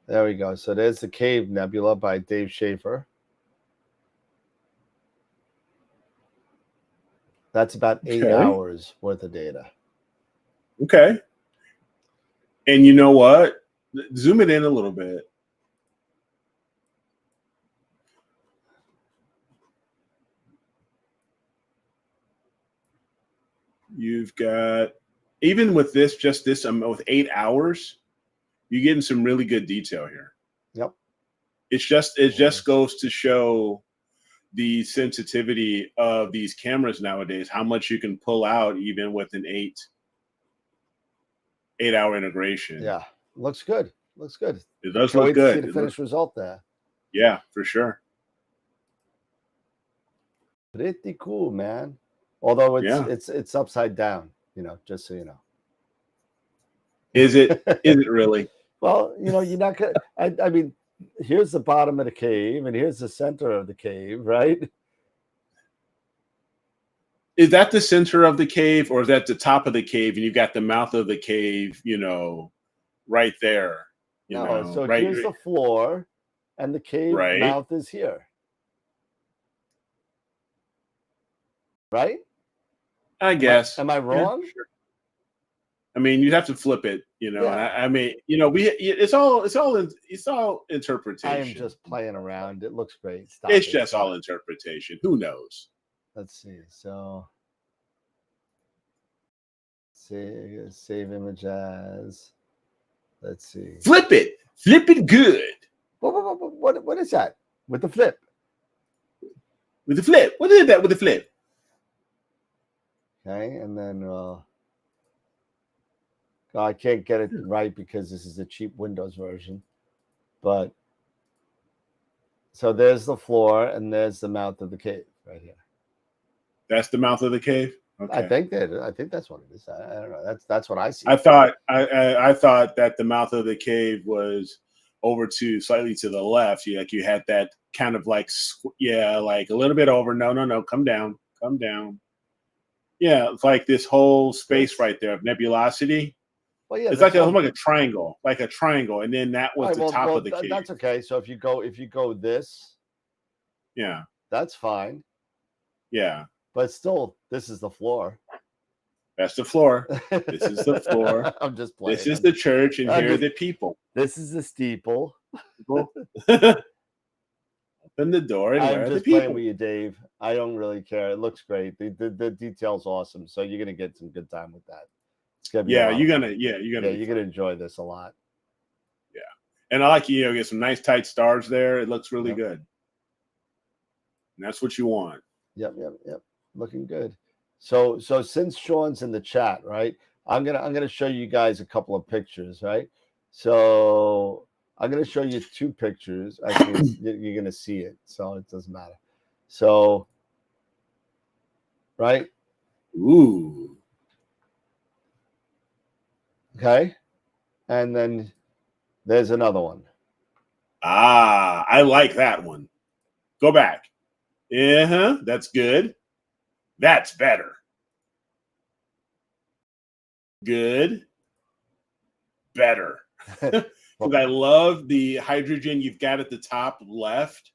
there we go. So there's the Cave Nebula by Dave Schaefer. That's about 8 hours worth of data. Okay. And you know what? Zoom it in a little bit. You've got, even with this, just this, with 8 hours, you're getting some really good detail here. Yep. It just goes to show the sensitivity of these cameras nowadays, how much you can pull out even with an 8-hour integration. Yeah. Looks good. Looks good. It does look good. See the finished result there. Yeah, for sure. Pretty cool, man. Although it's upside down, just so you know. Is it really? Well, you're not gonna. I mean, here's the bottom of the cave, and here's the center of the cave, right? Is that the center of the cave, or is that the top of the cave, and you've got the mouth of the cave, right there? Here's the floor, and the cave mouth is here. Right? I guess. Am I wrong? Yeah, sure. I mean, you'd have to flip it, And I mean, it's all interpretation. I am just playing around. It looks great. It's just all interpretation. Who knows? Let's see. So, save image as. Let's see. Flip it good. What is that? With the flip. With the flip. What is that with the flip? Okay, and then I can't get it right because this is a cheap Windows version. But so there's the floor and there's the mouth of the cave right here. That's the mouth of the cave? Okay. I think that's what it is. I don't know. That's what I see. I thought that the mouth of the cave was over to slightly to the left. You had that kind of like a little bit over. No, come down. Yeah, it's like this whole space right there of nebulosity. Well, yeah, it's like a triangle, and then that was the top of the cave. That's okay. So if you go this, yeah, that's fine. Yeah, but still, this is the floor. That's the floor. This is the floor. I'm just playing. This is the church, and here are the people. This is the steeple. Open the door, and I'm just playing with you, Dave. I don't really care. It looks great. The detail's awesome. So you're gonna get some good time with that. It's gonna be you're gonna enjoy this a lot. Yeah, and I like get some nice tight stars there. It looks really good, and that's what you want. Yep. Looking good. So since Sean's in the chat, right? I'm gonna show you guys a couple of pictures, right? So I'm going to show you 2 pictures. Actually, you're going to see it, so it doesn't matter. So, right? Ooh. Okay. And then there's another one. Ah, I like that one. Go back. That's good. That's better. Good. Better. Because I love the hydrogen you've got at the top left.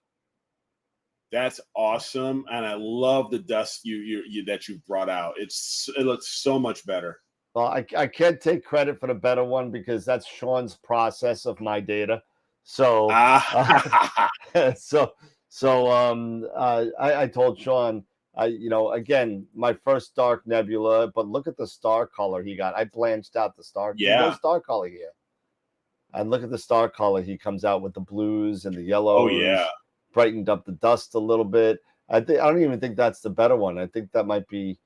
That's awesome, and I love the dust that you've brought out. It looks so much better. Well, I can't take credit for the better one because that's Sean's process of my data. So, Ah. I told Sean, again, my first dark nebula, but look at the star color he got. I blanched out the star. There's no Yeah. star color here. And look at the star color. He comes out with the blues and the yellows. Oh yeah. Brightened up the dust a little bit. I don't even think that's the better one. I think that might be.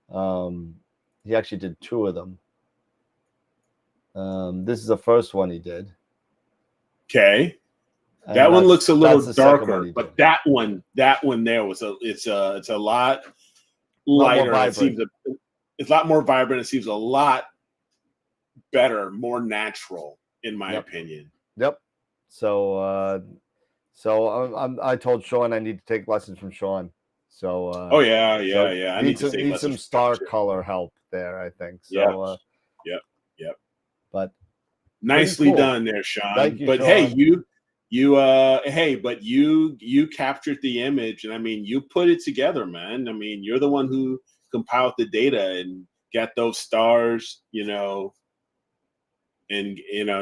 He actually did two of them. This is the first one he did. Okay. And That one looks a little darker, but did. that one there it's a lot lighter. It's a lot more vibrant. It seems a lot better, more natural, in my opinion. Yep. So I told Sean I need to take lessons from Sean. So I need to take some star color help there, I think. So yep. But nicely cool. done there, Sean. Thank you, but Sean. You captured the image, and I mean you put it together, man. I mean, you're the one who compiled the data and got those stars, and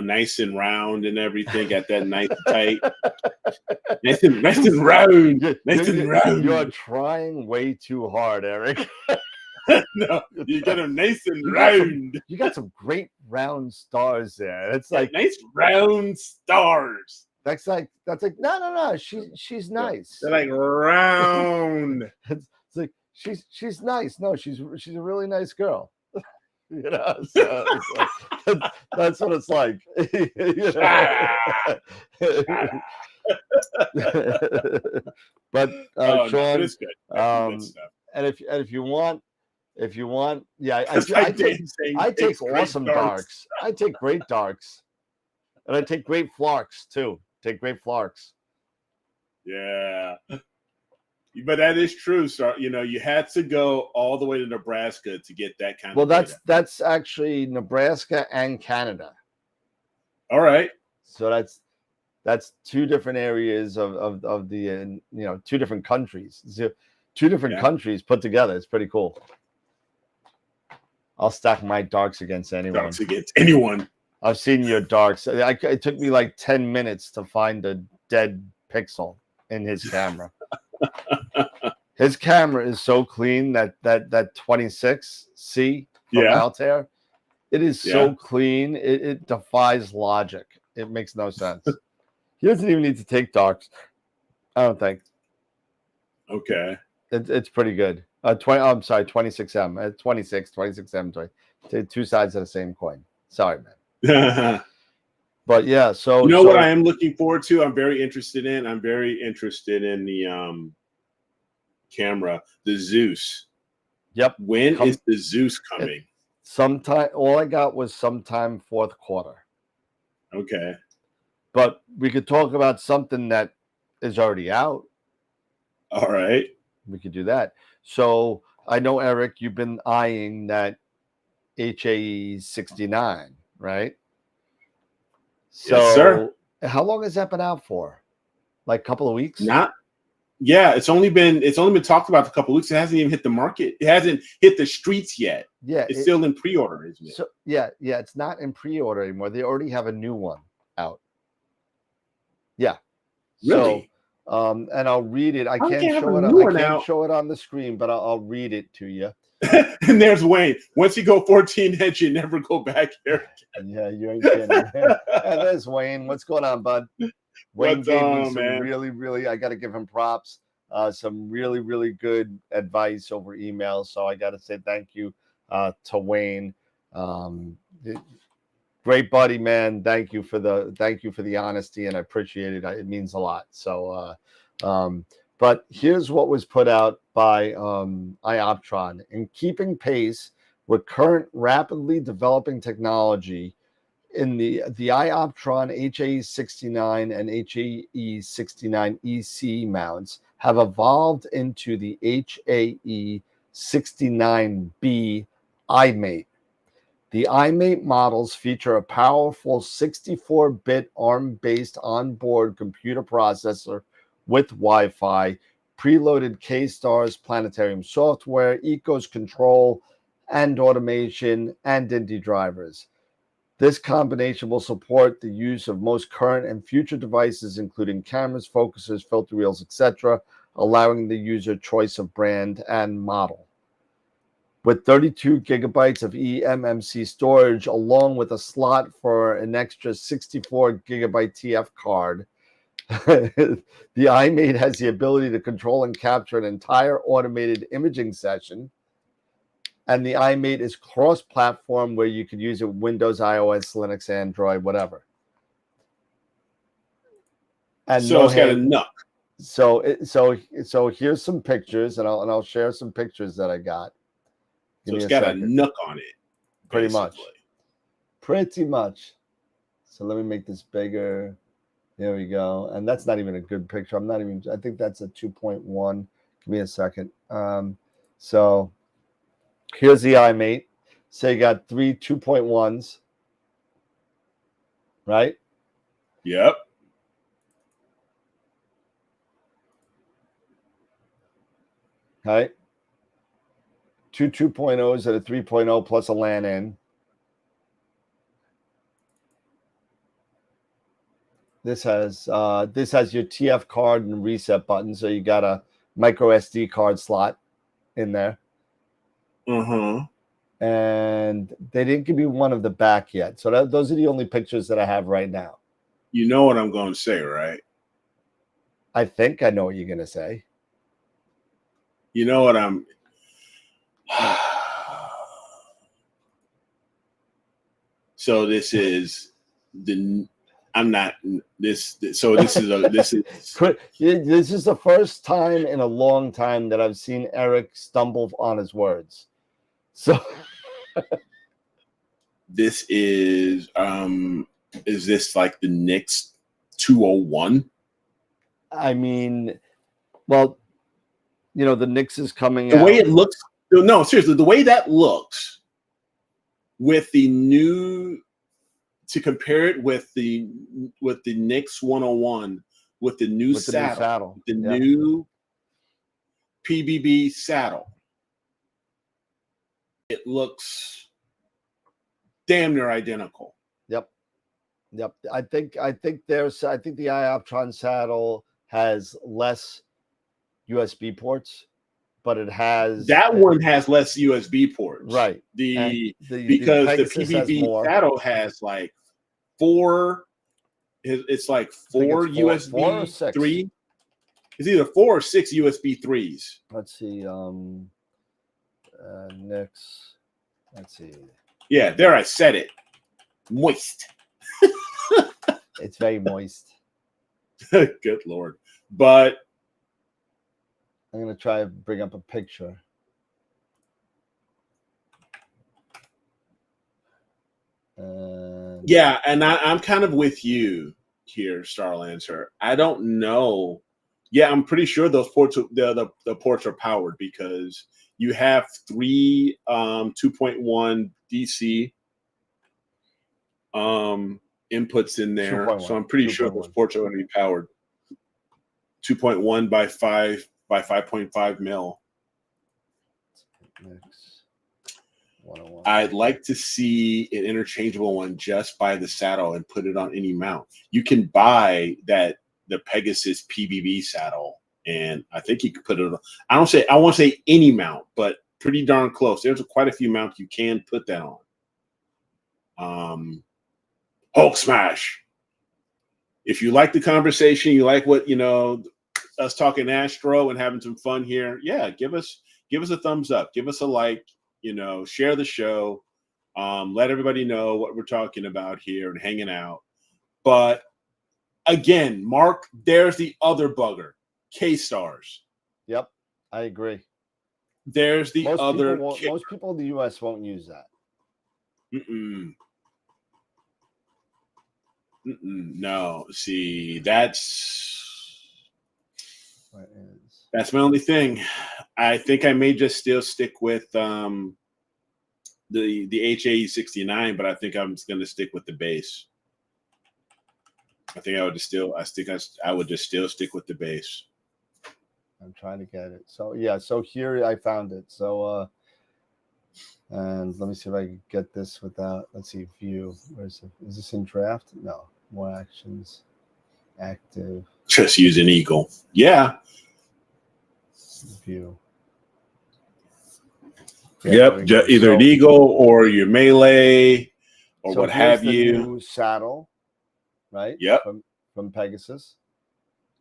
nice and round and everything. Got that nice tight, nice and round, nice and round. You're trying way too hard, Eric. No, you got them nice and round. You got some great round stars there. It's like nice round stars. That's like no. She's nice. They're like round. It's like she's nice. No, she's a really nice girl. So that's what it's like. But Sean, it's good. Good stuff. And if you want, yeah, I take awesome darks. I take great darks, and I take great flarks too. Take great flarks. Yeah, but that is true. So you had to go all the way to Nebraska to get that kind of. Well, that's actually Nebraska and Canada. All right. So that's two different areas of the two different countries. So two different countries put together. It's pretty cool. I'll stack my darks against anyone. Darks against anyone. I've seen your darks. It took me like 10 minutes to find a dead pixel in his camera. His camera is so clean that 26C from Altair, it is so clean. It defies logic. It makes no sense. He doesn't even need to take darks. I don't think. Okay. It's pretty good. 26M. 26M. Two sides of the same coin. Sorry, man. But yeah, so what I am looking forward to? I'm very interested in the camera, the Zeus. Yep. When is the Zeus coming? Sometime. All I got was sometime fourth quarter. Okay. But we could talk about something that is already out. All right. We could do that. So I know, Eric, you've been eyeing that HAE69, right? So yes, sir. How long has that been out for? Like a couple of weeks? It's only been talked about for a couple of weeks. It hasn't even hit the market. It hasn't hit the streets yet. Yeah. It's still in pre-order, isn't it? So yeah, it's not in pre-order anymore. They already have a new one out. Yeah. Really? So, and I'll read it. I can't show it on the screen, but I'll read it to you. And there's Wayne. Once you go 14 heads, you never go back here again. Yeah, you ain't kidding. And there's Wayne. What's going on, bud? Wayne gave me some really, I got to give him props. Some really, really good advice over email. So I got to say thank you to Wayne. Great buddy, man. Thank you for the honesty, and I appreciate it. It means a lot. So, but here's what was put out by iOptron. In keeping pace with current rapidly developing technology, in the iOptron HAE69 and HAE69 EC mounts have evolved into the HAE69B iMate. The iMate models feature a powerful 64-bit ARM-based onboard computer processor with Wi-Fi, preloaded K-Stars planetarium software, Ecos control and automation, and Indy drivers. This combination will support the use of most current and future devices, including cameras, focusers, filter wheels, etc., allowing the user choice of brand and model. With 32 gigabytes of eMMC storage, along with a slot for an extra 64 gigabyte TF card, the iMate has the ability to control and capture an entire automated imaging session. And the iMate is cross-platform, where you could use it Windows, iOS, Linux, Android, whatever. And so it's got a NUC. So here's some pictures, and I'll share some pictures that I got. So it's got a NUC on it. Pretty much. So let me make this bigger. There we go. And that's not even a good picture. I think that's a 2.1. Give me a second. So here's the iMate. So you got 3 2.1s, right? Yep. Right. 2 2.0s and a 3.0 plus a LAN in. This has your TF card and reset button, so you got a micro SD card slot in there. Mm-hmm. And they didn't give me one of the back yet. So those are the only pictures that I have right now. You know what I'm going to say, right? I think I know what you're going to say. You know what I'm... So this is the... I'm not this. So this is a this is this is the first time in a long time that I've seen Eric stumble on his words. So this is this like the Nix 201? I mean, well, you know, the Nix is coming the out. way it looks. No, seriously, the way that looks with the new. To compare it with the Nix 101 with the new saddle, the new PBB saddle, it looks damn near identical. Yep. I think the iOptron saddle has less USB ports, but it has one has less USB ports, right? Because the PBB saddle has like 4. It's like 4 USB 3. It's either 4 or 6 USB 3s. Let's see. Next. Let's see. Yeah, there I said it. Moist. It's very moist. Good Lord. But I'm gonna try to bring up a picture. Yeah, and I'm kind of with you here, Starlancer. I don't know. Yeah, I'm pretty sure those ports, the ports are powered because you have 3 2.1 DC inputs in there, so I'm pretty sure those ports are going to be powered. 2.1 by 5.5 mil. I'd like to see an interchangeable one just by the saddle and put it on any mount. You can buy the Pegasus PBB saddle, and I think you could put it on. I won't say any mount, but pretty darn close. There's quite a few mounts you can put that on. Hulk smash. If you like the conversation, you like what us talking Astro and having some fun here. Yeah, give us a thumbs up. Give us a like. Share the show, let everybody know what we're talking about here and hanging out. But again, Mark, there's the other bugger, K-Stars. Yep, I agree. There's the other. Most people in the U.S. won't use that. No, see, that's my only thing. I think I may just still stick with the HAE69, but I think I'm going to stick with the base. I think I would just still stick with the base. I'm trying to get it. So yeah, so here I found it. So And let me see if I can get this without, let's see, view. Where's it? Is this in draft? No. More actions. Active. Just use an eagle. Yeah. View. Yep. Either an eagle or your melee or what have the you. New saddle, right? Yep. From Pegasus.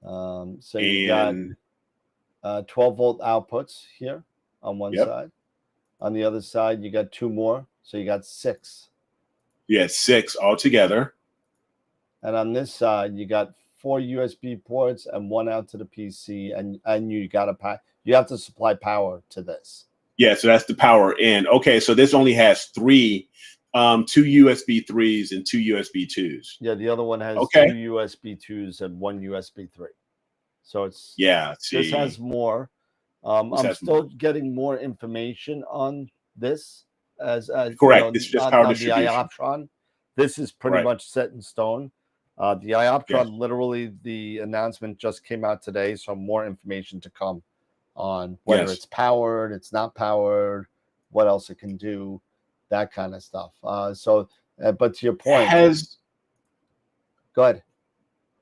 So you got 12-volt outputs here on one side. On the other side, you got 2 more. So you got 6. Yeah, 6 altogether. And on this side, you got 4 USB ports and 1 out to the PC, and you have to supply power to this. Yeah, so that's the power in. Okay, so this only has 3, 2 USB 3s and 2 USB 2s. Yeah, the other one has 2 USB 2s and 1 USB 3. So it's this has more. I'm still getting more information on this as correct. It's just power distribution. The iOptron. This is pretty much set in stone. The iOptron, literally, the announcement just came out today, so more information to come on whether it's powered, it's not powered, what else it can do, that kind of stuff. But to your point, go ahead.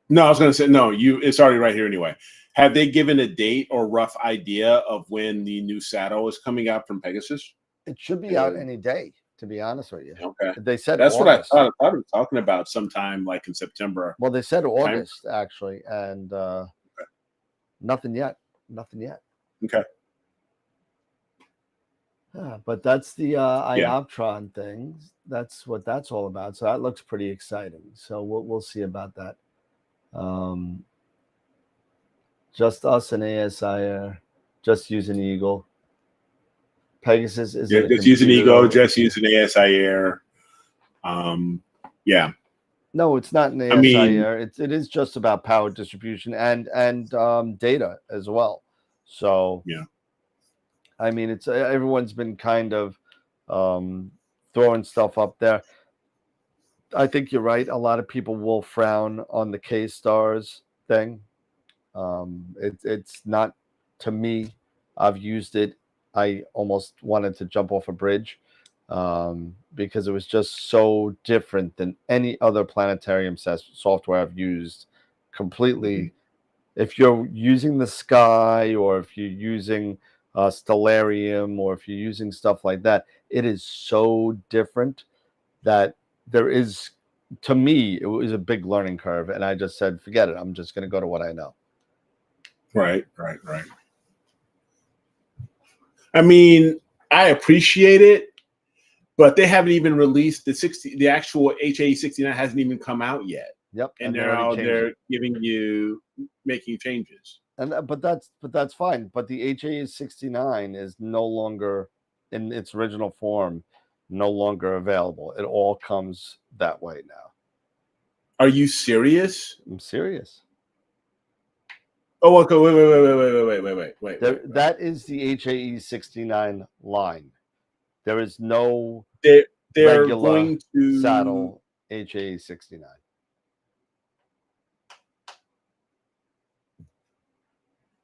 No, I was going to say no. It's already right here anyway. Have they given a date or rough idea of when the new saddle is coming out from Pegasus? It should be out any day, to be honest with you. Okay. They said that's August. what I thought. I was talking about sometime like in September. Well, they said August actually, and nothing yet. Nothing yet. Okay. But that's the iOptron thing. That's what that's all about. So that looks pretty exciting. So we'll see about that. Just us and ASI, just using Eagle. Pegasus is just using Eagle, just using ASI Air. No, it's not an ASI Air. It is just about power distribution and data as well. So I mean, it's everyone's been kind of throwing stuff up there. I think you're right. A lot of people will frown on the K-Stars thing. It's not, to me, I've used it. I almost wanted to jump off a bridge because it was just so different than any other planetarium software I've used completely. If you're using the Sky or if you're using Stellarium or if you're using stuff like that, it is so different that there is, to me, it was a big learning curve. And I just said, forget it. I'm just going to go to what I know. Right. I mean, I appreciate it, but they haven't even released the actual HAE69 hasn't even come out yet. Yep. And now they're making changes. But that's fine. But the HAE69 is no longer in its original form, no longer available. It all comes that way now. Are you serious? I'm serious. Oh, okay. Wait. That is the HAE69 line. There is no they're regular going to saddle HAE69.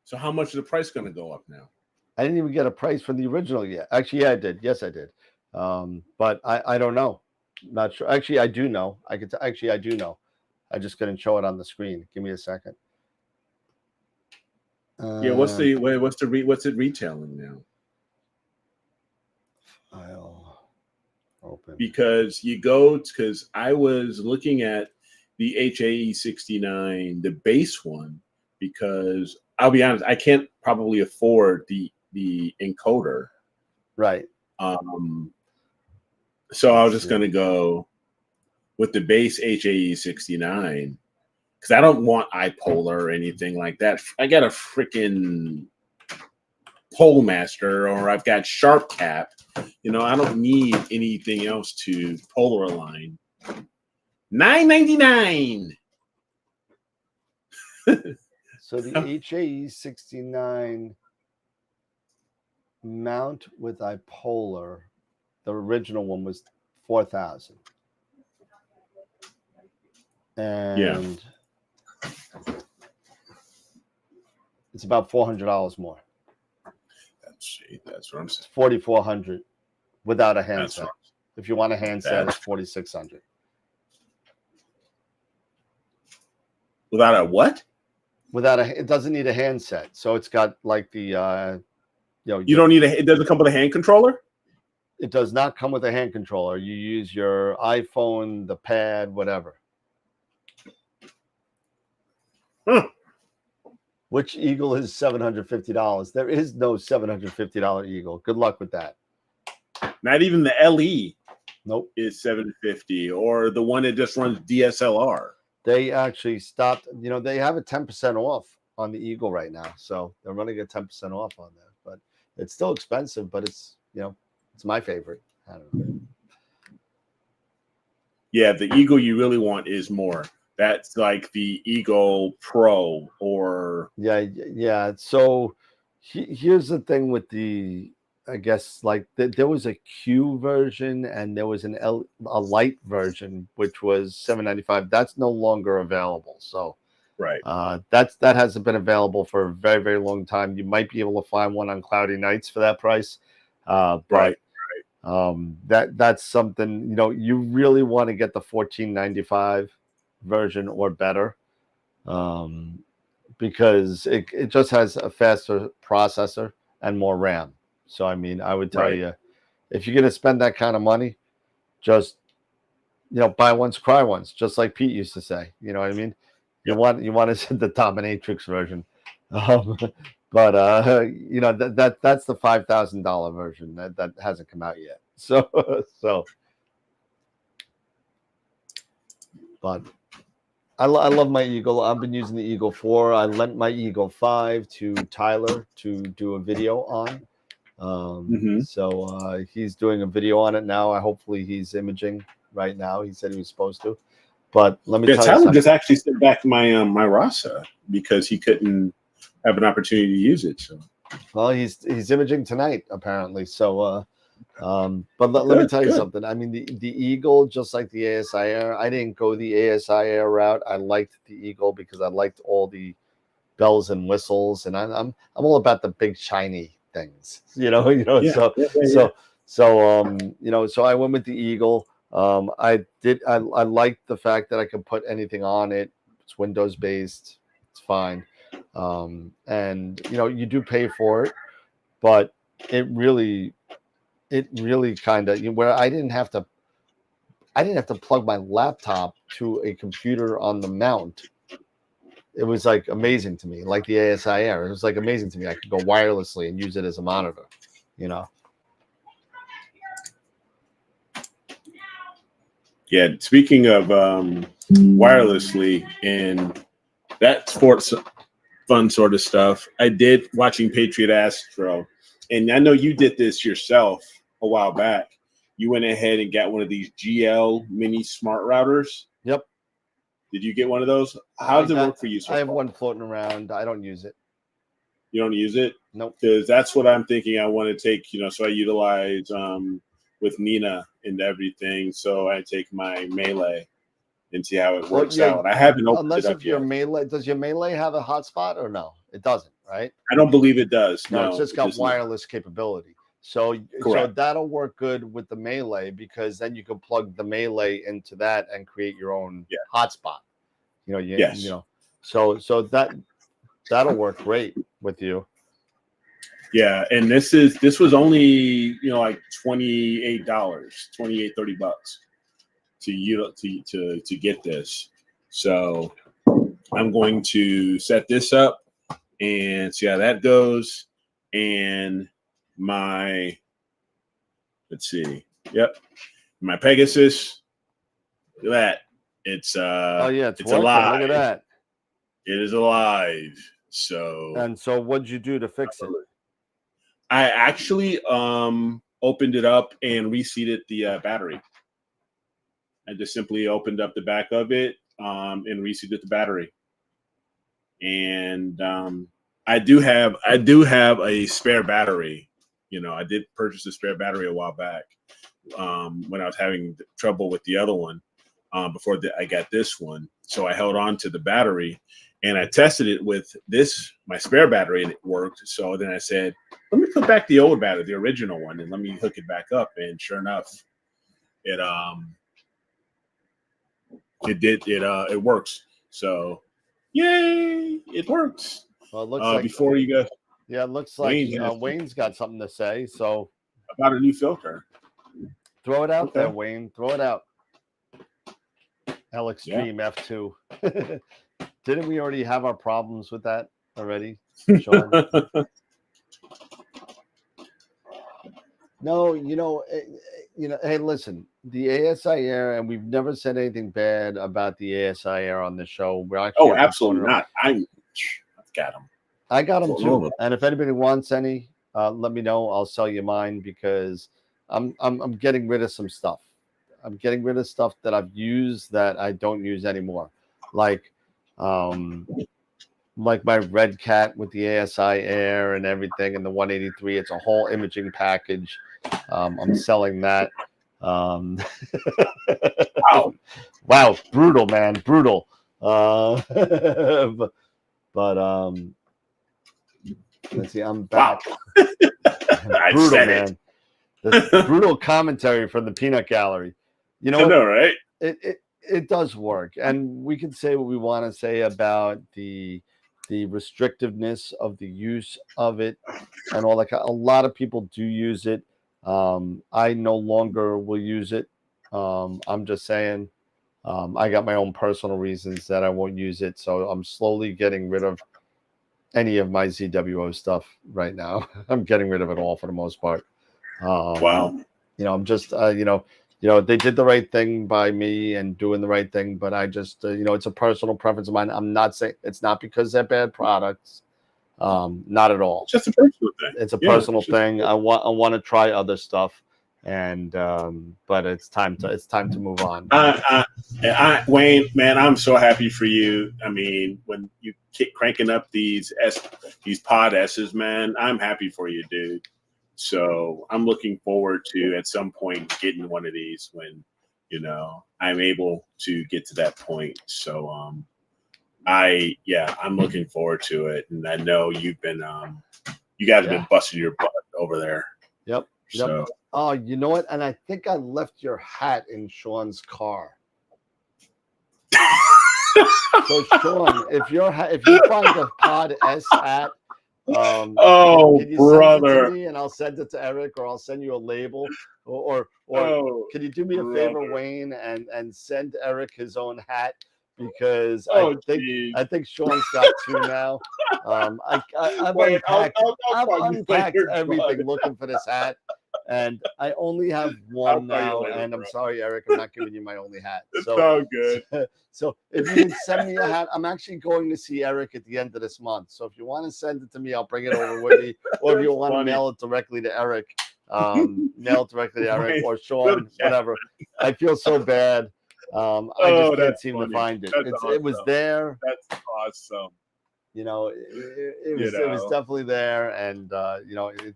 So how much is the price going to go up now? I didn't even get a price for the original yet. Actually, yeah, I did. Yes, I did. But I don't know. Not sure. Actually, I do know. I do know. I just couldn't show it on the screen. Give me a second. What's it retailing now? File open. Because I was looking at the HAE69, the base one, because I'll be honest, I can't probably afford the encoder. Right. So I was just going to go with the base HAE69 because I don't want iPolar or anything like that. I got a freaking Polemaster or I've got Sharp Cap. I don't need anything else to polar align. $9.99. So the HAE69 mount with iPolar, the original one was $4,000. And it's about $400 more. That's what I'm saying. $4,400 without a That's handset. right. If you want a handset, That's it's $4,600. Without a what? It doesn't need a handset, so it's got like the You don't need it doesn't come with a hand controller? It does not come with a hand controller. You use your iPhone, the pad, whatever. Huh. Which Eagle is $750? There is no $750 Eagle. Good luck with that. Not even the LE Nope. is $750, or the one that just runs DSLR. They actually stopped. They have a 10% off on the Eagle right now, so they're running a 10% off on that. But it's still expensive. But it's it's my favorite. I don't know. Yeah, the Eagle you really want is more. That's like the Eagle Pro or Yeah. So here's the thing with the, I guess, like there was a Q version and there was a light version, which was $795. That's no longer available. So right. that hasn't been available for a very, very long time. You might be able to find one on Cloudy Nights for that price. But Right. That's something, you really want to get the $14.95 version or better. Because it just has a faster processor and more RAM. So, I mean, I would tell you, if you're going to spend that kind of money, just, buy once, cry once, just like Pete used to say. You know what I mean? You want to the dominatrix version. But that's the $5,000 version that hasn't come out yet. So, but I love my Eagle. I've been using the Eagle 4. I lent my Eagle 5 to Tyler to do a video on. So he's doing a video on it now. Hopefully he's imaging right now. He said he was supposed to. But let me tell you Tyler something. just actually sent back my my Rasa because he couldn't have an opportunity to use it. So, well, he's imaging tonight apparently. So, but let me tell you something. I mean, the Eagle, just like the ASI Air, I didn't go the ASI Air route. I liked the Eagle because I liked all the bells and whistles, and I'm all about the big shiny things. So I went with the Eagle. I liked the fact that I could put anything on it. It's Windows based. It's fine. And you do pay for it, but it really kind of, where I didn't have to plug my laptop to a computer on the mount. It was like amazing to me, like the ASI Air. It was like amazing to me. I could go wirelessly and use it as a monitor, Yeah, speaking of wirelessly and that sports fun sort of stuff, I did watching Patriot Astro, and I know you did this yourself a while back. You went ahead and got one of these GL mini smart routers. Yep. Did you get one of those? How does it work for you? I have one floating around. I don't use it. You don't use it? Nope. Because that's what I'm thinking. I want to take, so I utilize with Nina and everything. So I take my Melee and see how it works out. I haven't opened it up yet. Melee, does your Melee have a hotspot or no? It doesn't, right? I don't believe it does. No, it's just got wireless capability. So that'll work good with the Melee, because then you can plug the Melee into that and create your own hotspot. So that'll work great with you. Yeah, and this was only like $28, $30 to get this. So I'm going to set this up and see how that goes. And my my Pegasus, look at that. It's it's alive. Look at that. It is alive. So what'd you do to fix it? I actually opened it up and reseated the battery. I just simply opened up the back of it and reseated the battery. And I do have a spare battery. I did purchase a spare battery a while back when I was having trouble with the other one before I got this one. So I held on to the battery and I tested it with my spare battery, and it worked. So then I said, let me put back the old battery, the original one, and let me hook it back up. And sure enough, it works. So yay, it works. Well, it looks like before you go, yeah, it looks like Wayne's got something to say. So about a new filter. Throw it out there, Wayne. Throw it out. Extreme F2. Didn't we already have our problems with that already, Sean? No, hey, listen, the ASI Air, and we've never said anything bad about the ASI Air on the show. We're actually absolutely not. I've got them. I got them too. And if anybody wants any, let me know. I'll sell you mine because I'm getting rid of some stuff. I'm getting rid of stuff that I've used that I don't use anymore. Like my Red Cat with the ASI Air and everything, and the 183. It's a whole imaging package. I'm selling that. Wow, brutal, man, brutal. But let's see, I'm back. Wow. Brutal, man. The brutal commentary from the Peanut Gallery. You know, I know, right? It does work, and we can say what we want to say about the restrictiveness of the use of it and all that. A lot of people do use it. I no longer will use it. I'm just saying, I got my own personal reasons that I won't use it. So I'm slowly getting rid of any of my ZWO stuff right now. I'm getting rid of it all for the most part. Wow. I'm just, they did the right thing by me and doing the right thing, but I just, it's a personal preference of mine. I'm not saying it's not because they're bad products. Not at all. It's just a personal thing. It's a personal thing. I want to try other stuff, and but it's time to move on. Wayne, man, I'm so happy for you. I mean, when you keep cranking up these pod S's, man, I'm happy for you, dude. So I'm looking forward to at some point getting one of these when I'm able to get to that point. So I'm looking forward to it, and I know you've been you guys have been busting your butt over there. Yep. So oh, you know what? And I think I left your hat in Sean's car. So Sean, if you find a Pod S hat, can you brother, send it to me and I'll send it to Eric, or I'll send you a label, or can you do me a favor, Wayne, and send Eric his own hat? Because I think Sean's got two now. I've unpacked everything looking for this hat, and I only have one now. And I'm sorry, Eric, I'm not giving you my only hat. It's so good. So if you can send me a hat, I'm actually going to see Eric at the end of this month. So if you want to send it to me, I'll bring it over with me. Or if you want to mail it directly to Eric, or Sean, whatever. I feel so bad. I just can't seem to find it. Awesome. It was there. That's awesome. It was definitely there, and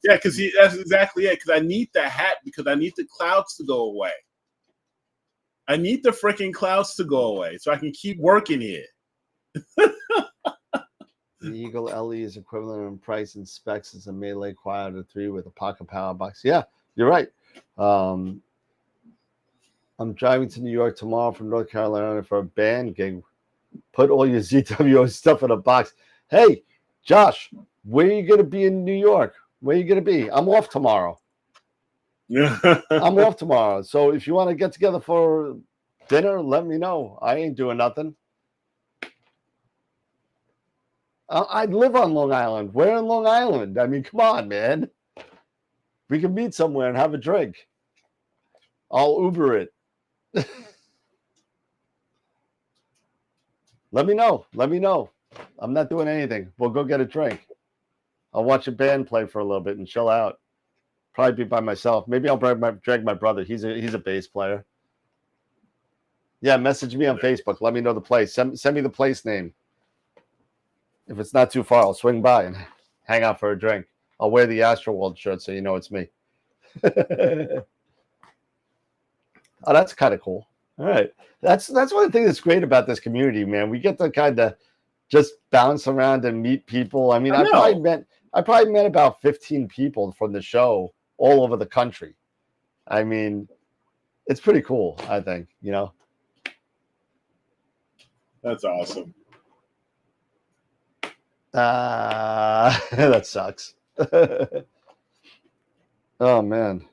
because that's exactly it. Because I need the hat because I need the clouds to go away. I need the freaking clouds to go away so I can keep working here. The Eagle LE is equivalent in price and specs as a Melee Quieter 3 with a pocket power box. Yeah, you're right. I'm driving to New York tomorrow from North Carolina for a band gig. Put all your ZWO stuff in a box. Hey, Josh, where are you going to be in New York? Where are you going to be? I'm off tomorrow. I'm off tomorrow. So if you want to get together for dinner, let me know. I ain't doing nothing. I live on Long Island. Where in Long Island? I mean, come on, man. We can meet somewhere and have a drink. I'll Uber it. Let me know. I'm not doing anything. We'll go get a drink. I'll watch a band play for a little bit and chill out. Probably be by myself. Maybe I'll drag my brother. He's a bass player. Yeah, message me on Facebook. Let me know the place. Send me the place name. If it's not too far, I'll swing by and hang out for a drink. I'll wear the Astroworld shirt so you know it's me. Oh, that's kind of cool. All right. That's one thing that's great about this community, man. We get to kind of just bounce around and meet people. I mean, I probably I probably met about 15 people from the show all over the country. I mean, it's pretty cool, I think, you know. That's awesome. That sucks. Oh man.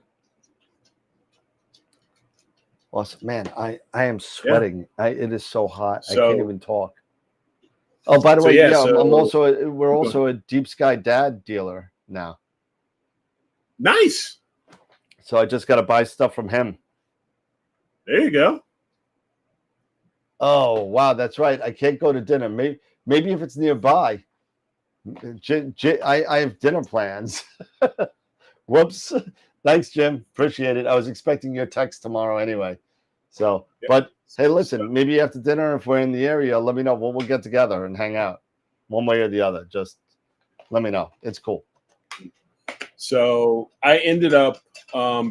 Awesome. Man, I am sweating. It is so hot. I can't even talk. Oh, by the way, yeah, we're also a Deep Sky Dad dealer now. Nice. So I just got to buy stuff from him. There you go. Oh, wow, that's right. I can't go to dinner. Maybe if it's nearby. I have dinner plans. Whoops. Thanks, Jim. Appreciate it. I was expecting your text tomorrow anyway. So, but hey, listen, maybe after dinner, if we're in the area, let me know. We'll get together and hang out one way or the other. Just let me know. It's cool. So I ended up,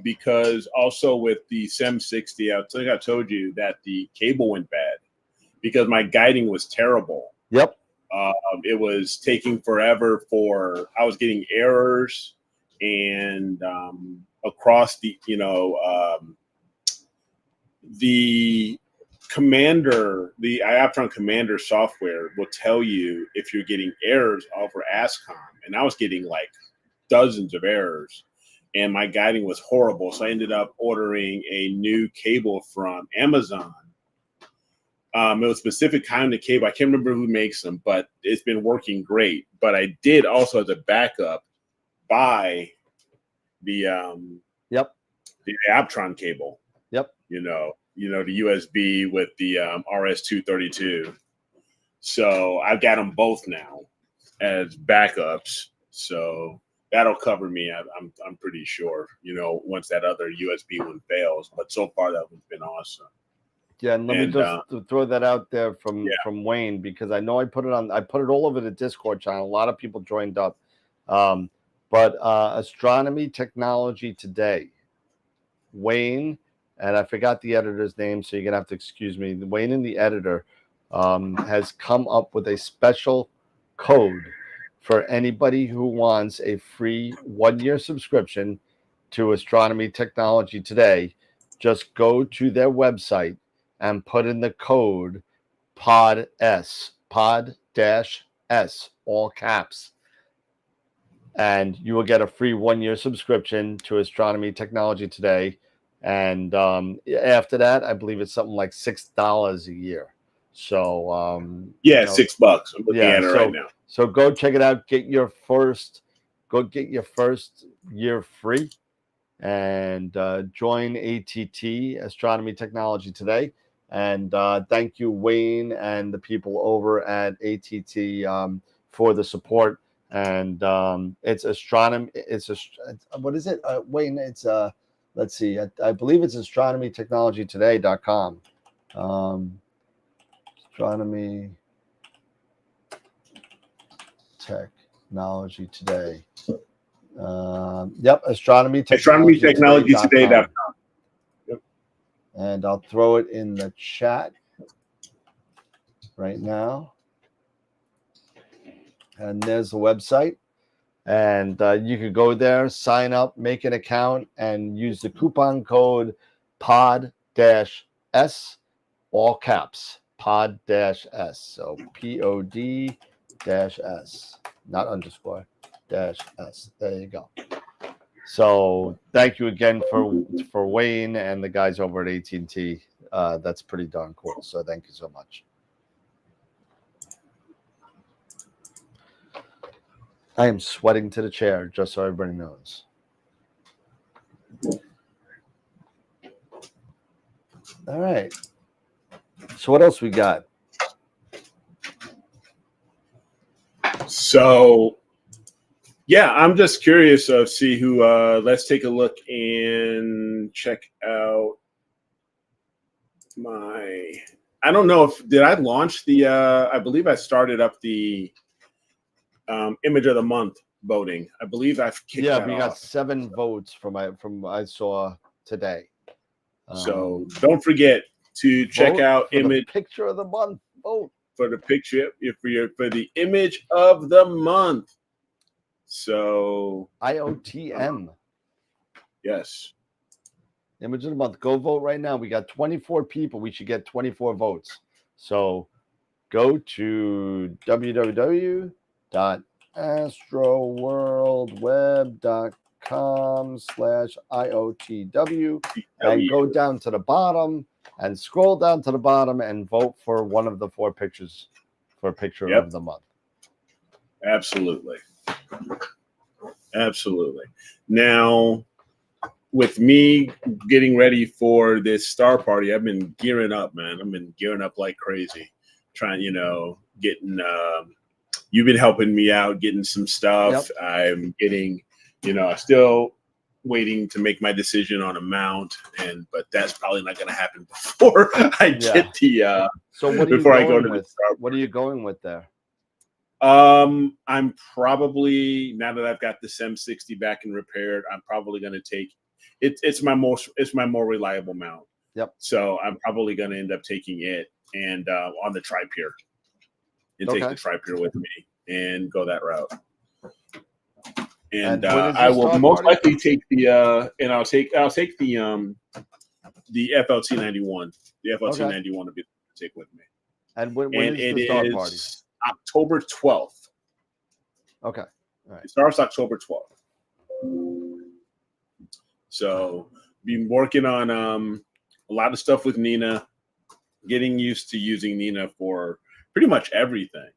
because also with the SEM60, I think I told you that the cable went bad because my guiding was terrible. Yep. It was taking forever I was getting errors and across the, the Commander, the iOptron Commander software will tell you if you're getting errors over ASCOM. And I was getting like dozens of errors and my guiding was horrible. So I ended up ordering a new cable from Amazon. It was a specific kind of cable. I can't remember who makes them, but it's been working great. But I did also, as a backup, buy the iOptron cable. Yep. The USB with the RS232. So I've got them both now as backups. So that'll cover me. I'm pretty sure. Once that other USB one fails. But so far that one's been awesome. Yeah, and let me just throw that out there from Wayne, because I know I put it all over the Discord channel. A lot of people joined up. But Astronomy Technology Today, Wayne, and I forgot the editor's name, so you're gonna have to excuse me. Wayne and the editor has come up with a special code for anybody who wants a free 1-year subscription to Astronomy Technology Today. Just go to their website and put in the code POD-S, all caps. And you will get a free 1-year subscription to Astronomy Technology Today. And after that, I believe it's something like $6 a year. So $6. I'm looking at it right now. So go check it out. Get your first year free, and join ATT, Astronomy Technology Today. And thank you, Wayne, and the people over at ATT for the support. And it's astronomy. What is it, Wayne? It's let's see. I believe it's astronomytechnologytoday.com. Astronomy Technology Today. Astronomytechnologytoday.com. And I'll throw it in the chat right now. And there's the website. And you could go there, sign up, make an account, and use the coupon code POD-S, all caps, POD-S. So POD-S, not underscore, -S. There you go. So thank you again for Wayne and the guys over at AT&T. That's pretty darn cool. So thank you so much. I am sweating to the chair, just so everybody knows. All right. So what else we got? So, yeah, I'm just curious to see who. Let's take a look and check out my. I don't know did I launch the. I believe I started up the image of the month voting. I believe I've kicked that we got off. 7 votes from I saw today. So don't forget to check out image picture of the month. Vote for the picture for the image of the month. So IOTM. yes. Image of the month. Go vote right now. We got 24 people. We should get 24 votes. So go to www.astroworldweb.com/IOTW and go down to the bottom and scroll down to the bottom and vote for one of the 4 pictures for picture of the month. Absolutely. Absolutely. Now, with me getting ready for this star party, I've been gearing up, man. I've been gearing up like crazy, trying, getting, you've been helping me out, getting some stuff. Yep. I'm getting, still waiting to make my decision on a mount, but that's probably not going to happen before I get the, so what are before you I go going to with? the star party. What are you going with there? I'm probably, now that I've got the SEM60 back and repaired, I'm probably going to take it. It's my more reliable mount. Yep. So I'm probably going to end up taking it and on the tri-pier and take the tri-pier with me and go that route. And I will most likely take the and I'll take the FLT91. The FLT91 will be take with me. And when is the star party? October 12th. Okay. All right. It starts October 12th. So, been working on a lot of stuff with Nina, getting used to using Nina for pretty much everything.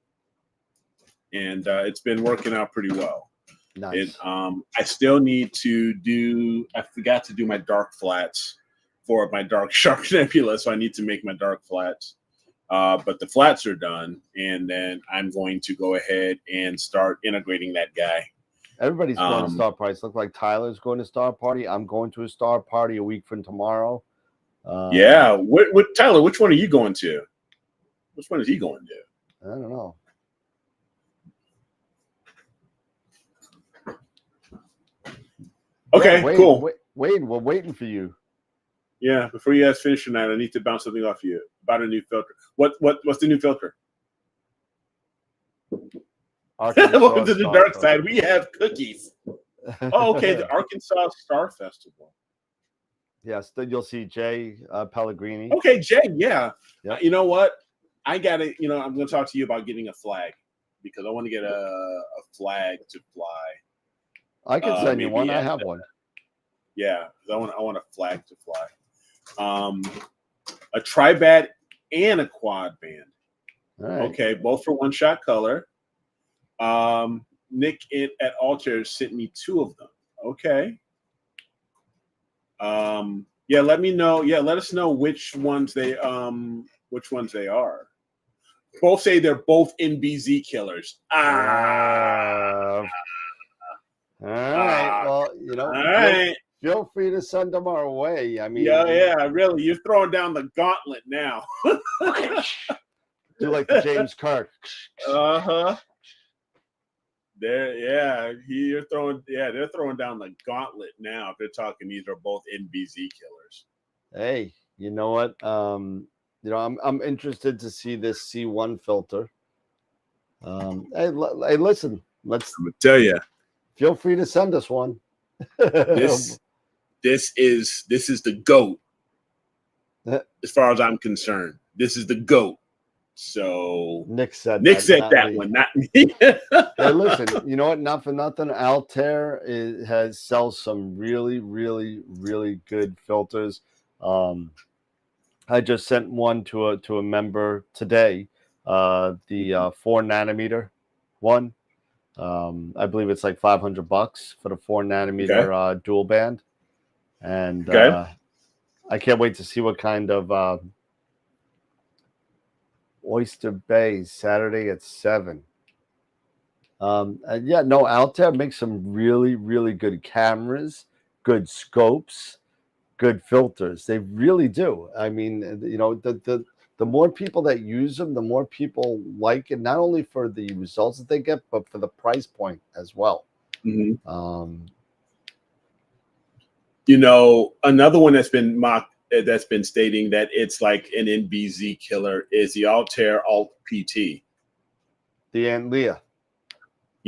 And it's been working out pretty well. Nice. I still need to I forgot to do my dark flats for my dark shark nebula, so I need to make my dark flats. But the flats are done, and then I'm going to go ahead and start integrating that guy. Everybody's going to star parties. Look like Tyler's going to star party. I'm going to a star party a week from tomorrow. Yeah. What Tyler, which one are you going to? Which one is he going to? I don't know. Okay, Wade, cool. Wade, we're waiting for you. Yeah, before you guys finish tonight, I need to bounce something off you about a new filter. What's the new filter? Welcome to the dark side. We have cookies. Oh, okay. The Arkansas Star Festival. Yes, then you'll see Jay Pellegrini. Okay, Jay. Yeah. Yep. You know what? I got it. I'm going to talk to you about getting a flag because I want to get a flag to fly. I can send you one. I have one. Yeah, I want a flag to fly. A tri-band and a quad band. All right. Okay, both for one shot color. Nick at Altair sent me 2 of them. Okay. Yeah, let me know. Yeah, let us know which ones they are. Both say they're both NBZ killers. All right. Well, all right. Feel free to send them our way. I mean, yeah, really, you're throwing down the gauntlet now. Do like the James Kirk. They're throwing down the gauntlet now. If they're talking, these are both NBZ killers. Hey, you know what? I'm interested to see this C1 filter. Hey, listen. I'm gonna tell you. Feel free to send us one. This is the GOAT. As far as I'm concerned, this is the GOAT. So Nick said that one, not me. Hey, listen, you know what? Not for nothing. Altair sells some really, really, really good filters. I just sent one to a member today. The 4 nanometer one. I believe it's like $500 for the 4 nanometer dual band, and I can't wait to see what kind of Oyster Bay Saturday at 7. Altair makes some really, really good cameras, good scopes, good filters. They really do. I mean, the more people that use them, the more people like it, not only for the results that they get, but for the price point as well. Mm-hmm. Another one that's been mocked, that's been stating that it's like an NBZ killer is the Altair Alt PT. The Aunt Leah.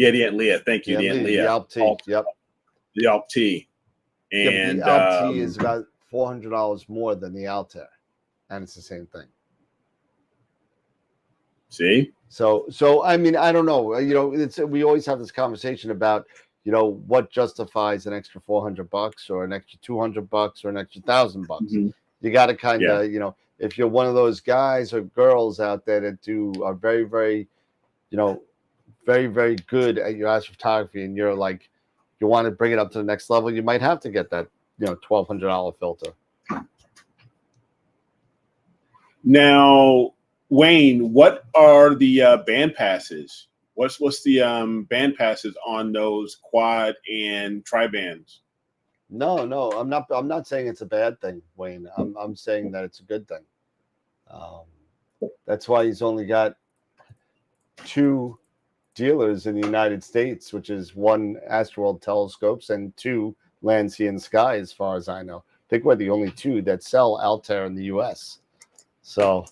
Yeah, the Leah. Thank you, The the Leah, the Leah. Alp T. Yep. The Alp T. Yeah, but And the Alp T is about $400 more than the Altair, and it's the same thing. see, So I mean, I don't know. You know, we always have this conversation about, you know, what justifies an extra $400 or an extra $200 or an extra $1,000. mm-hmm. You got to kind of, you know, if you're one of those guys or girls out there that are very, very, you know, very, very good at your astrophotography, and you're like, you want to bring it up to the next level, you might have to get that, you know, $1,200 filter. Now, Wayne, what are the band passes? What's the band passes on those quad and tri bands? No, I'm not saying it's a bad thing, Wayne. I'm saying that it's a good thing. That's why he's only got 2 dealers in the United States, which is 1 Astroworld Telescopes and 2 Land, Sea, and Sky, as far as I know. I think we're the only 2 that sell Altair in the U.S. So,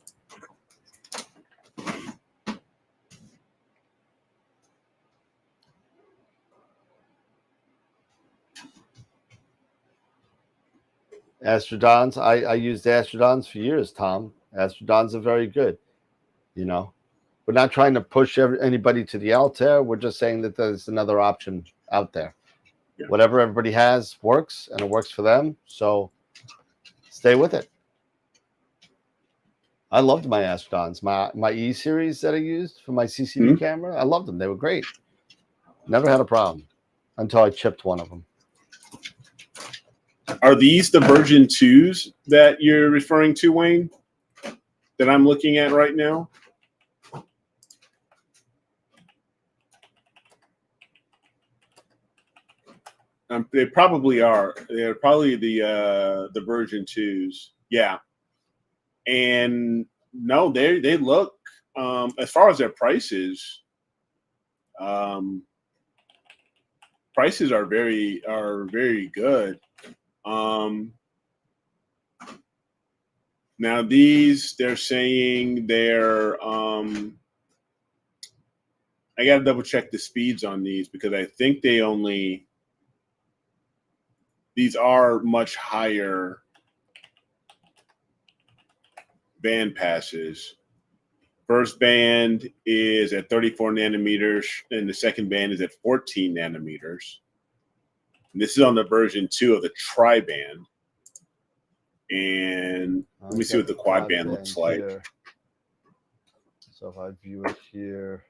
Astrodons, I used Astrodons for years, Tom. Astrodons are very good. You know, we're not trying to push anybody to the Altair. We're just saying that there's another option out there. Yeah. Whatever everybody has works, and it works for them. So stay with it. I loved my Astrodons, my E series that I used for my CCD camera. I loved them. They were great. Never had a problem until I chipped one of them. Are these the version 2s that you're referring to, Wayne, that I'm looking at right now? They probably are. They're probably the version 2s. Yeah. And no, they look, as far as their prices, prices are very good. Now they're saying they're I gotta double check the speeds on these, because I think these are much higher band passes. First band is at 34 nanometers, and the second band is at 14 nanometers. And this is on the version 2 of the tri-band. And let me see what the quad band looks like. Here. So if I view it here,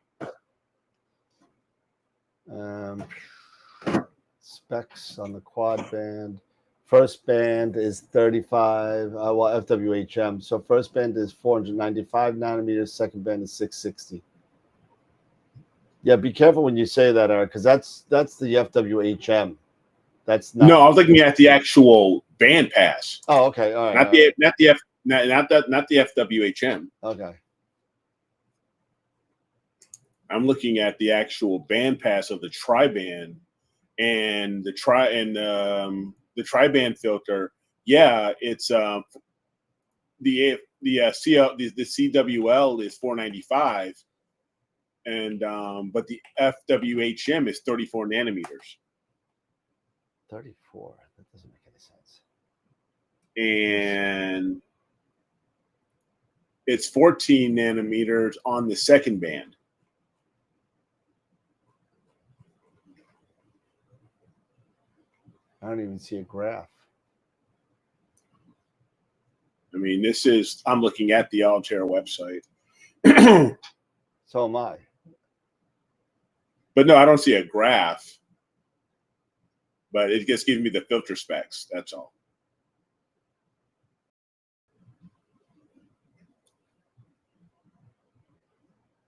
specs on the quad band. First band is 35, FWHM. So first band is 495 nanometers. Second band is 660. Yeah, be careful when you say that, Eric, because that's the FWHM. That's not. No, I was looking at the actual band pass. Oh, okay, all right. Not the FWHM. Okay. I'm looking at the actual band pass of the tri-band, and the tri-band filter. Yeah, it's the CWL is 495, and but the FWHM is 34 nanometers. 34. That doesn't make any sense. And it's 14 nanometers on the second band. I don't even see a graph. I mean, I'm looking at the Altair website. So am I. But no, I don't see a graph. But it just gives me the filter specs. That's all.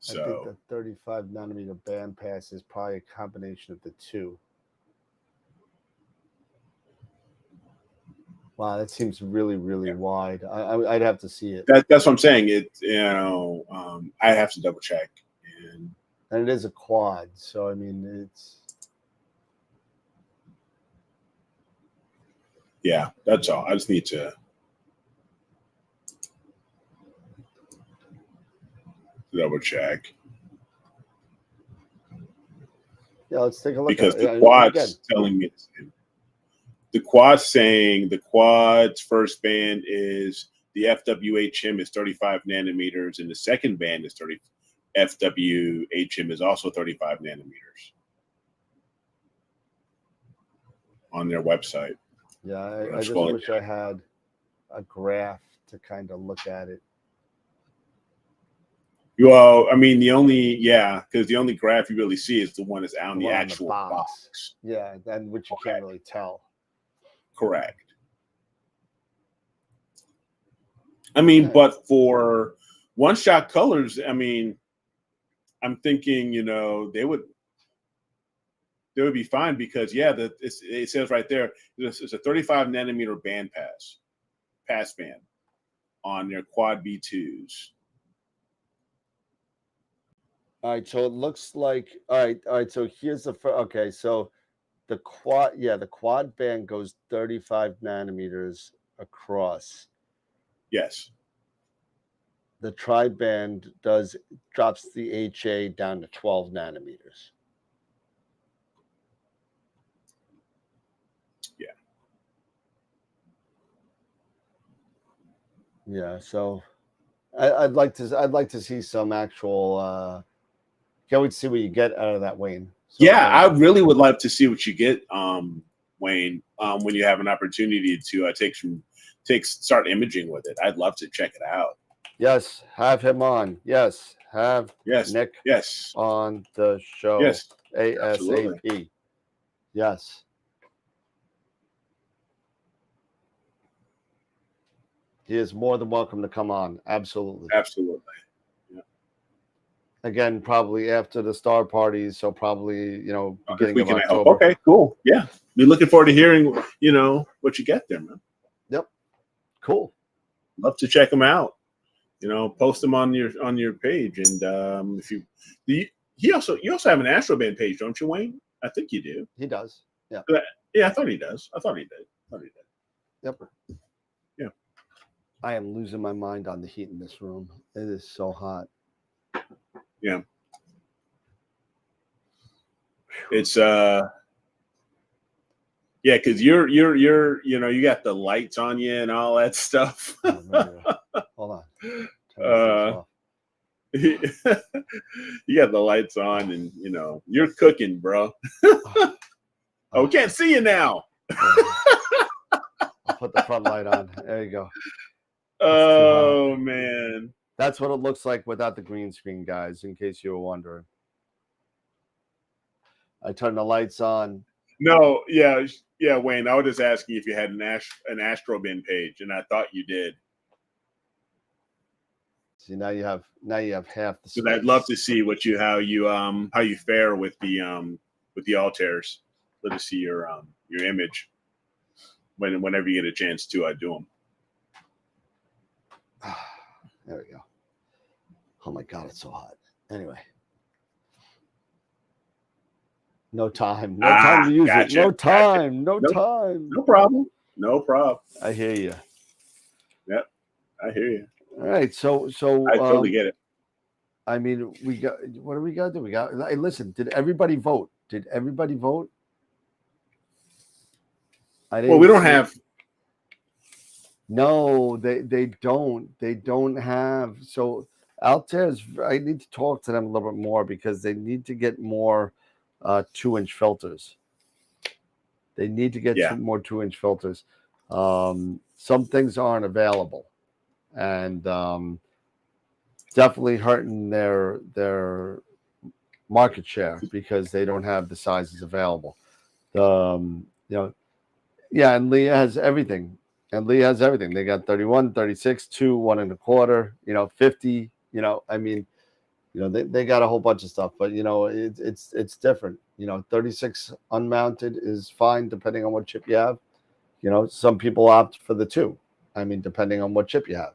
I think the 35 nanometer band pass is probably a combination of the 2. Wow, that seems really, really wide. I'd have to see it. That's what I'm saying. I have to double check. And it is a quad, so I mean, it's. Yeah, that's all. I just need to double check. Yeah, let's take a look because at it. the quad's telling me the same. The quad's saying the quad's first band is the FWHM is 35 nanometers, and the second band is 30. FWHM is also 35 nanometers on their website. Yeah, I just wish I had a graph to kind of look at it. Well, I mean, because the only graph you really see is the one that's out in the actual box. Yeah, and which you can't really tell. Correct. I mean, but for one-shot colors, I mean, I'm thinking, they would be fine because it says right there it's a 35 nanometer pass band on their quad B2s. All right, so it looks like all right. So here's the so the quad band goes 35 nanometers across. Yes. The tri-band drops the HA down to 12 nanometers. Yeah. Yeah, so I'd like to see some actual. Can't wait to see what you get out of that, Wayne. So, I really would like to see what you get, Wayne, when you have an opportunity to start imaging with it. I'd love to check it out. Yes, have him on. Yes, have Nick on the show. Yes, ASAP. absolutely. Yes. He is more than welcome to come on. Absolutely. Absolutely. Yeah. Again, probably after the star parties, so probably, beginning of October. Okay, cool. Yeah. We're looking forward to hearing, what you get there, man. Yep. Cool. Love to check them out. Post them on your page. And if you also have an Astroband page, don't you, Wayne? I think you do. He does. Yeah. Yeah, I thought he does. I thought he did. Yep. Yeah. I am losing my mind on the heat in this room. It is so hot. Yeah. It's because you're you got the lights on you and all that stuff. Hold on. You got the lights on and you're cooking, bro. We can't see you now. I'll put the front light on. There you go. Oh man. That's what it looks like without the green screen, guys, in case you were wondering. I turned the lights on. No, yeah, Wayne. I was just asking if you had an Astrobin page, and I thought you did. See, now you have half the space. I'd love to see how you fare with the Altairs. Let us see your image whenever you get a chance to do them. There we go. Oh my God, it's so hot. Anyway. No time. No time to use it. No time. No time. No problem. No problem. I hear you. Yep. I hear you. All right. So I totally get it. I mean, what do we got to do? Hey, listen, did everybody vote? Well, we don't have. No, they don't. They don't have. So Altair's, I need to talk to them a little bit more because they need to get more 2-inch filters. They need to get more 2-inch filters. Some things aren't available, and definitely hurting their market share because they don't have the sizes available. And Leah has everything. They got 31, 36, 2, 1 1/4, 50, I mean, they got a whole bunch of stuff, but it's different. 36 unmounted is fine depending on what chip you have. Some people opt for the 2. I mean, depending on what chip you have.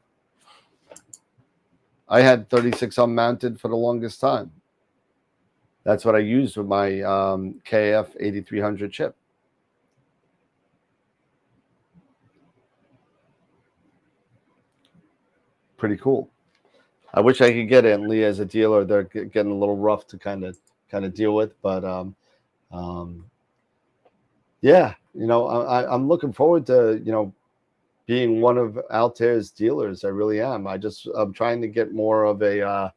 I had 36 unmounted for the longest time. That's what I used with my KF8300 chip. Pretty cool. I wish I could get Aunt Lee as a dealer. They're getting a little rough to kind of deal with, but Yeah, I'm looking forward to, being one of Altair's dealers. I really am. I'm trying to get more of a,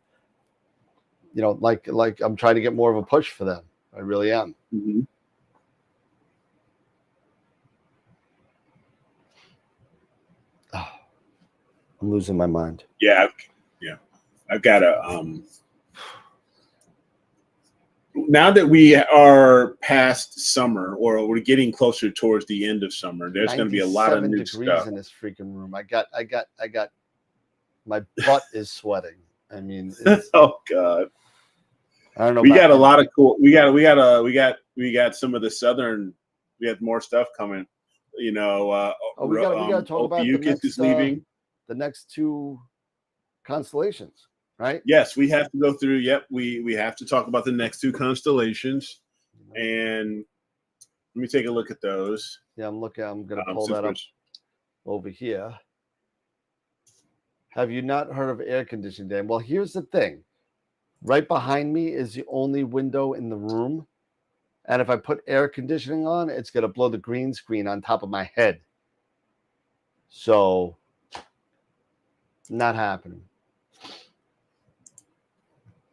like I'm trying to get more of a push for them. I really am. Mm-hmm. Oh, I'm losing my mind. Yeah. I've got a, now that we are past summer, or we're getting closer towards the end of summer, there's going to be a lot of new degrees stuff in this freaking room. I got my butt is sweating. I mean, oh God. I don't know. We got a lot of cool. We got some of the southern. We had more stuff coming. We got to talk about the next, is leaving. The next two constellations, right? Yes, we have to go through. Yep, we have to talk about the next two constellations, and let me take a look at those. Yeah, I'm going to pull that up over here. Have you not heard of air conditioning, Dan? Well, here's the thing. Right behind me is the only window in the room. And if I put air conditioning on, it's going to blow the green screen on top of my head. So, not happening.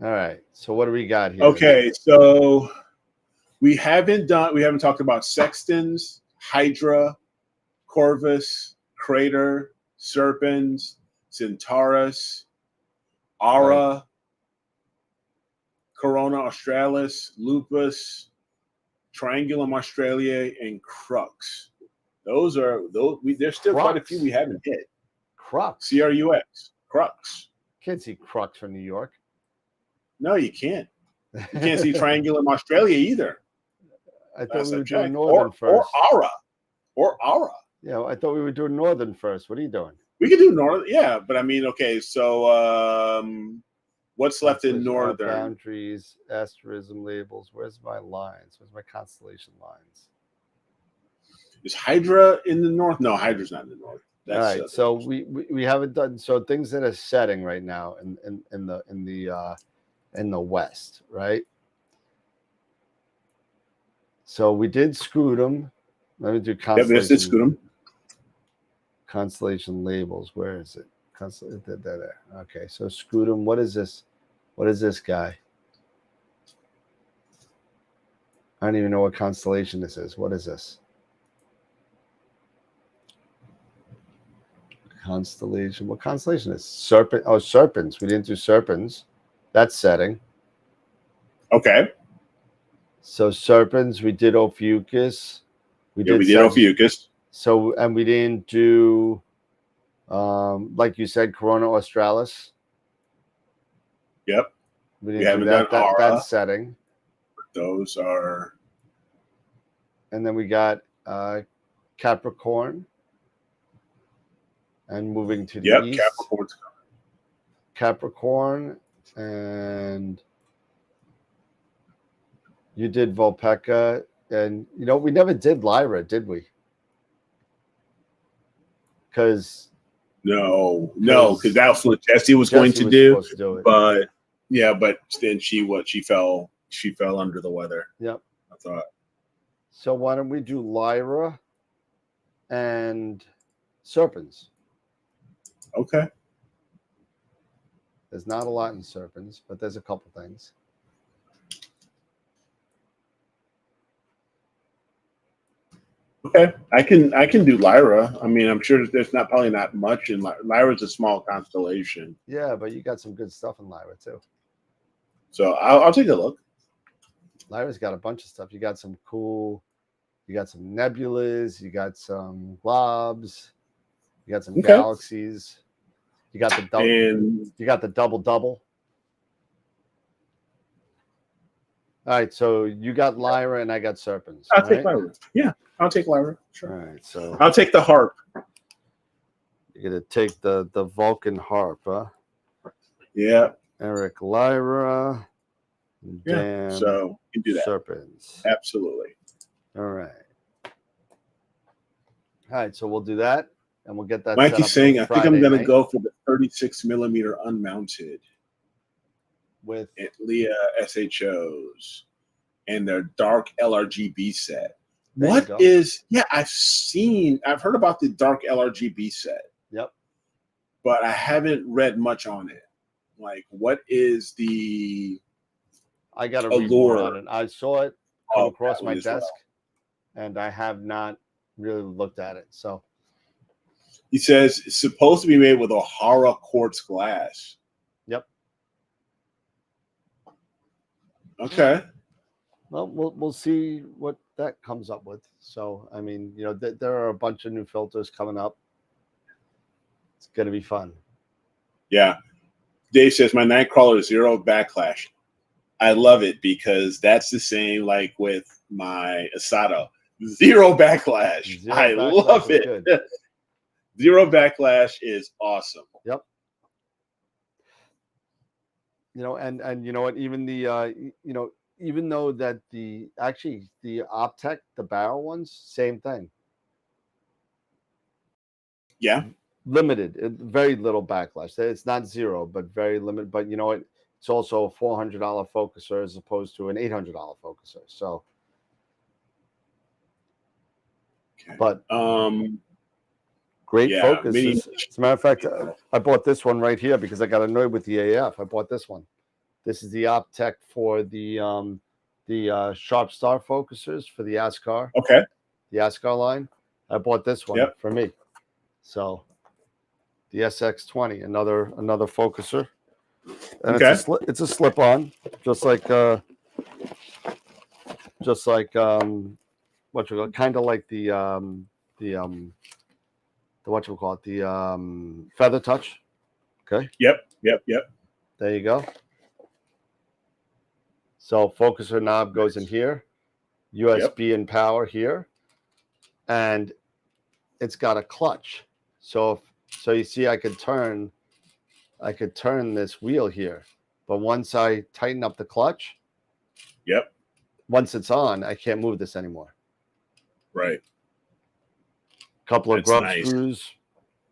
All right. So what do we got here? Okay. So we haven't talked about Sextans, Hydra, Corvus, Crater, Serpens, Centaurus, Aura, right. Corona Australis, Lupus, Triangulum Australia, and Crux. There's still Crux. Quite a few we haven't hit. Crux. CRUX. Crux. Can't see Crux from New York. No, you can't. You can't see Triangulum Australia either. I thought we were doing Northern first. Or Aura. Yeah, I thought we were doing Northern first. What are you doing? We could do Northern, yeah, but I mean, okay, so what's left in Northern? Boundaries, asterism labels. Where's my lines? Where's my constellation lines? Is Hydra in the north? No, Hydra's not in the north. All right, so we haven't done things that are setting right now in the west, right? So we did Scutum. Let me do constellation. Yeah, this is Scutum. Constellation labels. Where is it? There. Okay, so Scutum. What is this? What is this guy? I don't even know what constellation this is. What is this? Constellation. What constellation is Serpent? Oh, Serpens. We didn't do Serpens. That's setting. Okay. So Serpens, we did Ophiuchus. We did Ophiuchus. So, and we didn't do, like you said, Corona Australis. Yep. We didn't do that setting. Those are. And then we got Capricorn. And moving to the east. Capricorn. And you did Vulpecca. And, we never did Lyra, did we? Because because that's what Jessie was going to do. But then she fell under the weather. Yep. I thought. So why don't we do Lyra and Serpens? Okay. There's not a lot in Serpens, but there's a couple things. Okay, I can do Lyra. I mean, I'm sure there's probably not much in Lyra. Lyra's a small constellation. Yeah, but you got some good stuff in Lyra too. So I'll take a look. Lyra's got a bunch of stuff. You got some nebulas. You got some globs. You got some galaxies. You got the double. You got the double. All right, so you got Lyra and I got Serpens. I'll take Lyra. Yeah, I'll take Lyra. Sure. All right, so I'll take the harp. You're gonna take the Vulcan harp, huh? Yeah. Eric Lyra. Dan, so you can do that. Serpens. Absolutely. All right. All right, so we'll do that, and we'll get that. Mikey's saying, I think I'm gonna go for the 36 millimeter unmounted. With Leah SHOs. and their dark LRGB set. There you What go. is? Yeah, I've heard about the dark LRGB set. Yep. But I haven't read much on it. Like, what is the I got to read more allure on it. I saw it come of across that my one as well? desk, and I have not really looked at it. So He says it's supposed to be made with O'Hara quartz glass. Yep. Okay. Well, we'll see what that comes up with. So, I mean, you know, there are a bunch of new filters coming up. It's going to be fun. Yeah. Dave says my Nightcrawler is 0 backlash. I love it because that's the same like with my Asado. 0 backlash. Zero I backlash love is it. good. 0 backlash is awesome. Yep. You know, and you know what? Even the you know, even though that the Optech, the barrel ones, same thing. Yeah. Limited, very little backlash. It's not 0, but very limited. But you know what? It's also a $400 focuser as opposed to an $800 focuser. So, Okay. but great yeah, focus. mini- As a matter of fact, I bought this one right here because I got annoyed with the AF. I bought this one. This is the Optech for the Sharp Star focusers for the ASCAR. Okay. The ASCAR line. I bought this one for me. So the SX20, another focuser, and it's a slip on, just like what you kind of like the what you call it, the Feather Touch. Okay. Yep. There you go. So focuser knob goes in here, USB and power here, and it's got a clutch. So you see, I could turn this wheel here, but once I tighten up the clutch, once it's on, I can't move this anymore. Right. Couple of grub screws,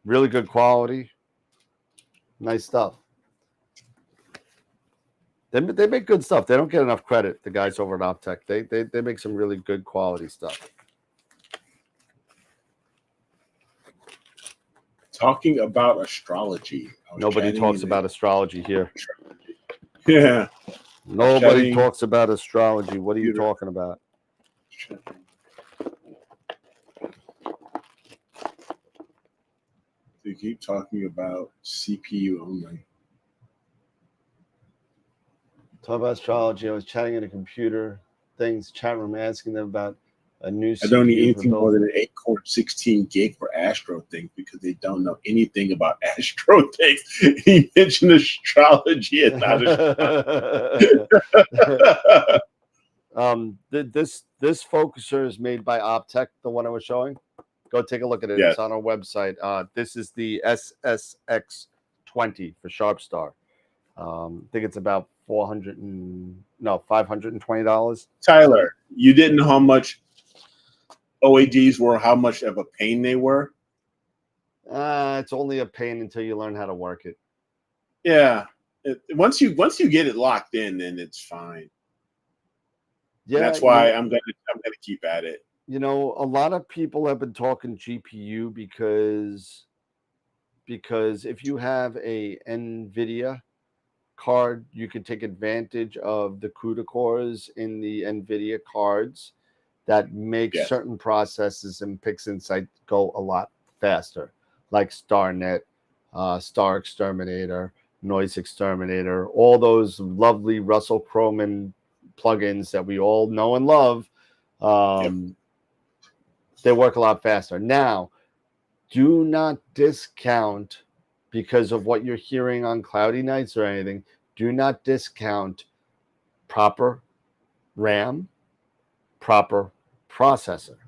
really good quality, nice stuff. They make good stuff. They don't get enough credit, the guys over at Optech. They make some really good quality stuff. Talking about astrology. Nobody talks about astrology here. Yeah. Nobody talks about astrology. What are you talking about? They keep talking about CPU only. Talk about astrology. I was chatting in a computer things chat room, asking them about a new CPU. I don't need anything more than an 8-core 16 gig for Astro things because they don't know anything about Astro things. He mentioned astrology and not astrology. This focuser is made by Optech, the one I was showing. Go take a look at it. Yes. It's on our website. This is the SSX20 for Sharp Star. I think it's about $520. Tyler, you didn't know how much OADs were, how much of a pain they were? It's only a pain until you learn how to work it. Yeah. Once you get it locked in, then it's fine. Yeah, and that's why I'm gonna keep at it. You know, a lot of people have been talking GPU because if you have a NVIDIA card, you can take advantage of the CUDA cores in the NVIDIA cards that make certain processes and PixInsight go a lot faster, like StarNet, Star Exterminator, Noise Exterminator, all those lovely Russell Croman plugins that we all know and love. They work a lot faster. Now, do not discount, because of what you're hearing on cloudy nights or anything, do not discount proper RAM, proper processor.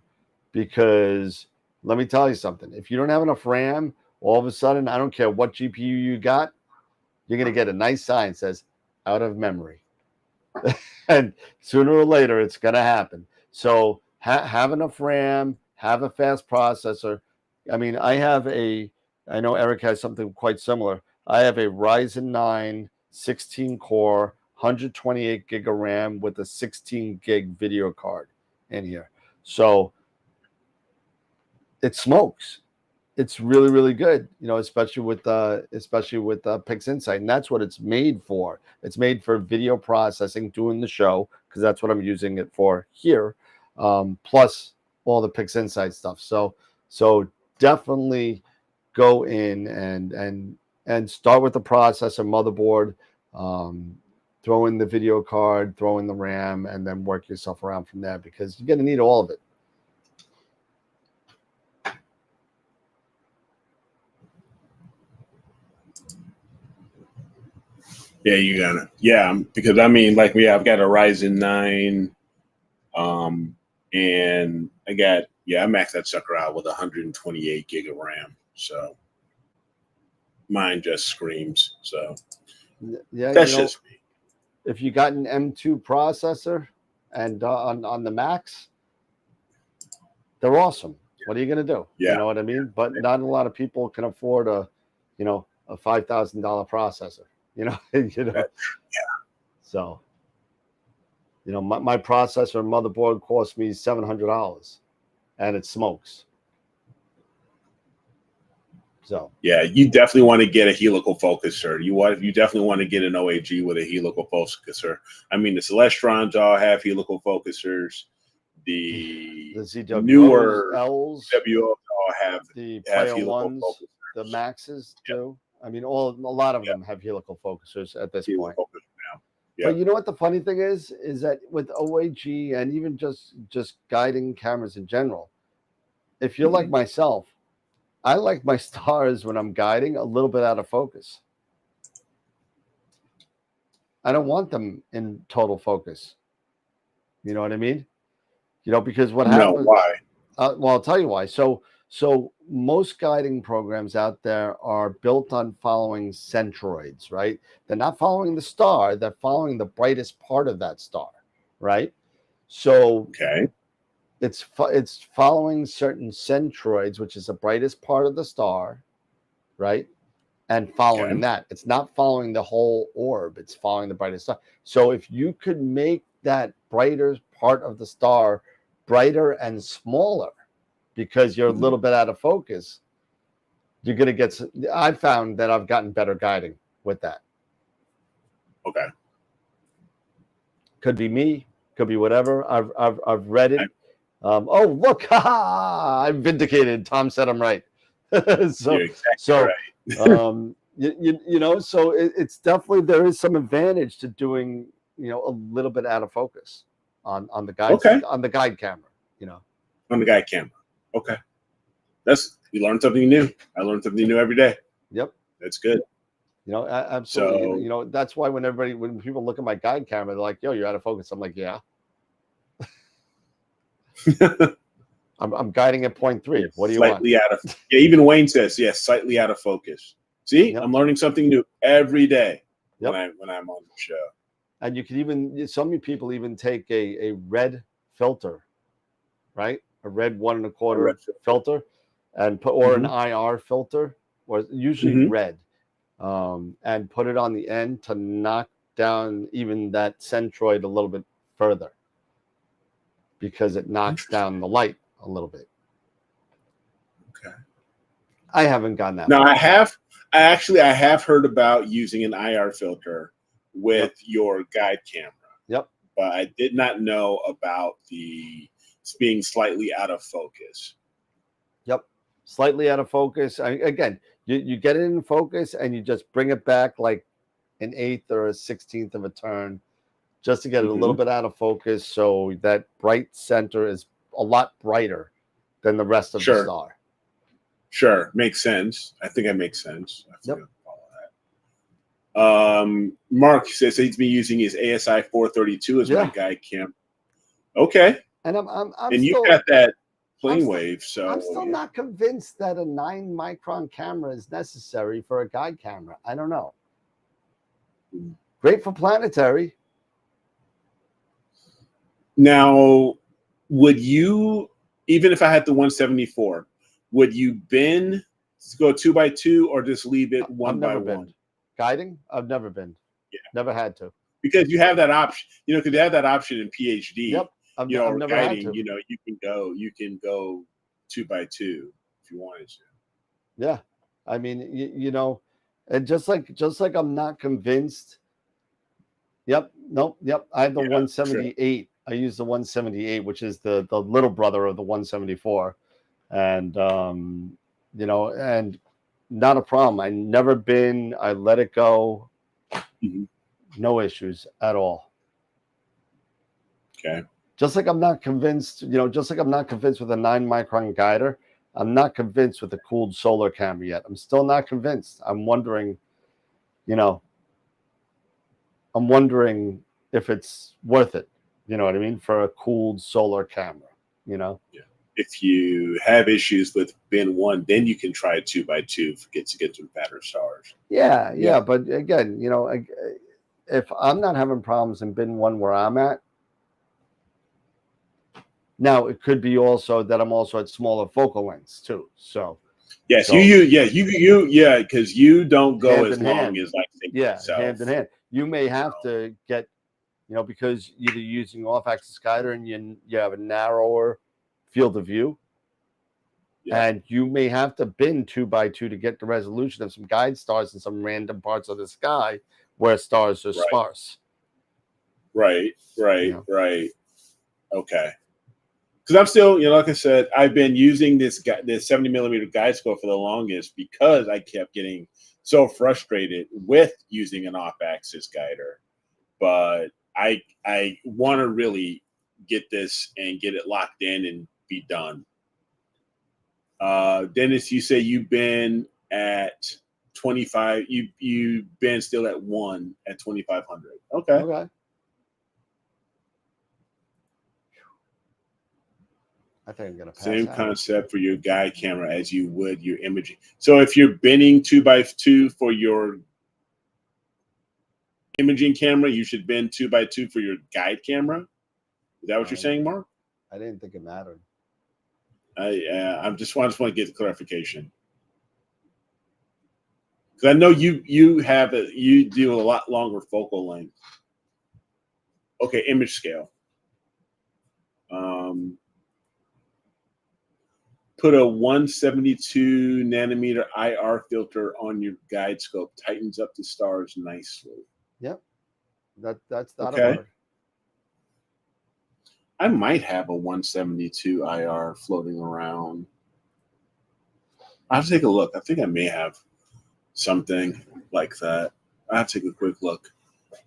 Because let me tell you something. If you don't have enough RAM, all of a sudden, I don't care what GPU you got, you're going to get a nice sign that says out of memory. And sooner or later, it's going to happen. So have enough RAM, have a fast processor. I mean, I know Eric has something quite similar. I have a Ryzen 9 16 core 128 gig of RAM with a 16 gig video card in here. So it smokes. It's really, really good, you know, especially with Pix Insight, and that's what it's made for. It's made for video processing, doing the show, because that's what I'm using it for here, plus all the Pix Insight stuff. So definitely go in and start with the processor, motherboard, throw in the video card, throw in the RAM, and then work yourself around from there, because you're going to need all of it. Yeah, you gotta. Yeah, because I mean, like, I've got a Ryzen 9, and I maxed that sucker out with 128 gig of RAM. So mine just screams. So yeah, that's just me. If you got an M2 processor and on the Macs, they're awesome. What are you going to do? Yeah. You know what I mean? But not a lot of people can afford a $5,000 processor. Yeah. So, my processor and motherboard cost me $700, and it smokes. So yeah, you definitely want to get a helical focuser. You definitely want to get an OAG with a helical focuser. I mean, the Celestrons all have helical focusers. The ZWOs, newer L's, WOs all have Player helical ones, focusers. the Maxes too. I mean, a lot of them have helical focusers at this point. Now. Yeah. But you know what the funny thing is that with OAG and even just guiding cameras in general, if you're like myself, I like my stars when I'm guiding a little bit out of focus. I don't want them in total focus. You know what I mean? Because what happens? No, why? Well, I'll tell you why. So most guiding programs out there are built on following centroids, right? They're not following the star; they're following the brightest part of that star, right? So Okay. it's following certain centroids, which is the brightest part of the star, right? And following that, it's not following the whole orb; it's following the brightest star. So if you could make that brighter part of the star brighter and smaller, because you're a little bit out of focus, you're going to get. I found that I've gotten better guiding with that. Okay. Could be me. Could be whatever. I've read it. Oh, look! I'm vindicated. Tom said I'm right. You're exactly right. So it's definitely, there is some advantage to doing a little bit out of focus on the guide on the guide camera. On the guide camera. Okay. You learn something new. I learn something new every day. Yep. That's good. Absolutely. So, that's why when people look at my guide camera, they're like, yo, you're out of focus. I'm like, yeah. I'm guiding at 0.3. What do you want? Slightly out of. Yeah, even Wayne says, yes, slightly out of focus. See, I'm learning something new every day when I'm on the show. And you can even, some people even take a red filter, right? A red 1 1/4 filter, and put, or an IR filter, or usually red, and put it on the end to knock down even that centroid a little bit further, because it knocks down the light a little bit. Okay. I haven't gotten that. No, I have heard about using an IR filter with your guide camera. Yep. But I did not know about being slightly out of focus. Yep. Slightly out of focus. Again, you get it in focus and you just bring it back like an 1/8 or a 1/16 of a turn, just to get it a little bit out of focus, so that bright center is a lot brighter than the rest of the star. Sure. Makes sense. I think that makes sense. I think I'll follow that. Mark says he's been using his ASI 432 as my guide cam. Okay. And you've got that plane wave, so I'm still not convinced that a 9-micron camera is necessary for a guide camera. I don't know. Great for planetary. Now, would you, even if I had the 174, would you bend to go 2x2 or just leave it 1x1? Guiding? I've never been. Yeah. Never had to. because you have that option. Because you have that option in PhD. Yep. I've never guiding. had to. You can go 2x2 if you wanted to. Yeah, I mean, and just like I'm not convinced. Yep. Nope. Yep. I have the 178. Sure. I use the 178, which is the little brother of the 174, and and not a problem. I let it go. Mm-hmm. No issues at all. Okay. Just like I'm not convinced, just like I'm not convinced with a 9-micron guider, I'm not convinced with the cooled solar camera yet. I'm still not convinced. I'm wondering if it's worth it. You know what I mean? For a cooled solar camera, Yeah. If you have issues with bin 1, then you can try 2x2 to get some fatter stars. Yeah. But again, if I'm not having problems in bin 1 where I'm at, now it could be also that I'm also at smaller focal lengths too. So yes, because you don't go as long as hand in hand. You may have to get, because you're using off-axis guider and you have a narrower field of view, and you may have to bin 2x2 to get the resolution of some guide stars in some random parts of the sky where stars are sparse. Right. Okay. Because I'm still, like I said, I've been using this 70mm guide scope for the longest because I kept getting so frustrated with using an off-axis guider. But I want to really get this and get it locked in and be done. Dennis, you say you've been at 25. You've been still at 1 at 2500. Okay. I think I'm gonna pass Same out. concept for your guide camera as you would your imaging. So if you're binning 2x2 for your imaging camera, you should bin 2x2 for your guide camera. Is that what you're saying, Mark? I didn't think it mattered. I just want to get the clarification, because I know you do a lot longer focal length. Okay, image scale. Put a 172 nanometer IR filter on your guide scope. Tightens up the stars nicely. Yep, that's not okay. a word. I might have a 172 IR floating around. I'll have to take a look. I think I may have something like that. I'll have to take a quick look.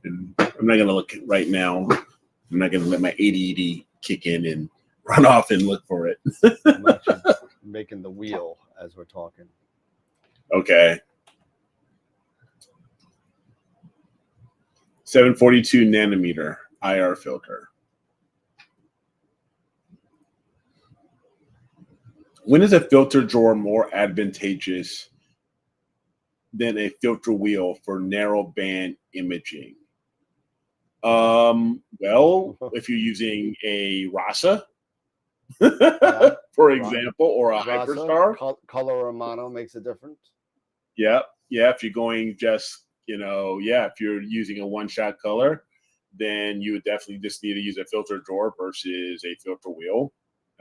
And I'm not going to look right now. I'm not going to let my ADD kick in and run off and look for it. I'm actually making the wheel as we're talking. Okay. 742 nanometer IR filter. When is a filter drawer more advantageous than a filter wheel for narrow band imaging? Well, if you're using a RASA, for example, or a RASA, Hyperstar. Color or mono makes a difference. Yeah. If you're going just, if you're using a one-shot color, then you would definitely just need to use a filter drawer versus a filter wheel.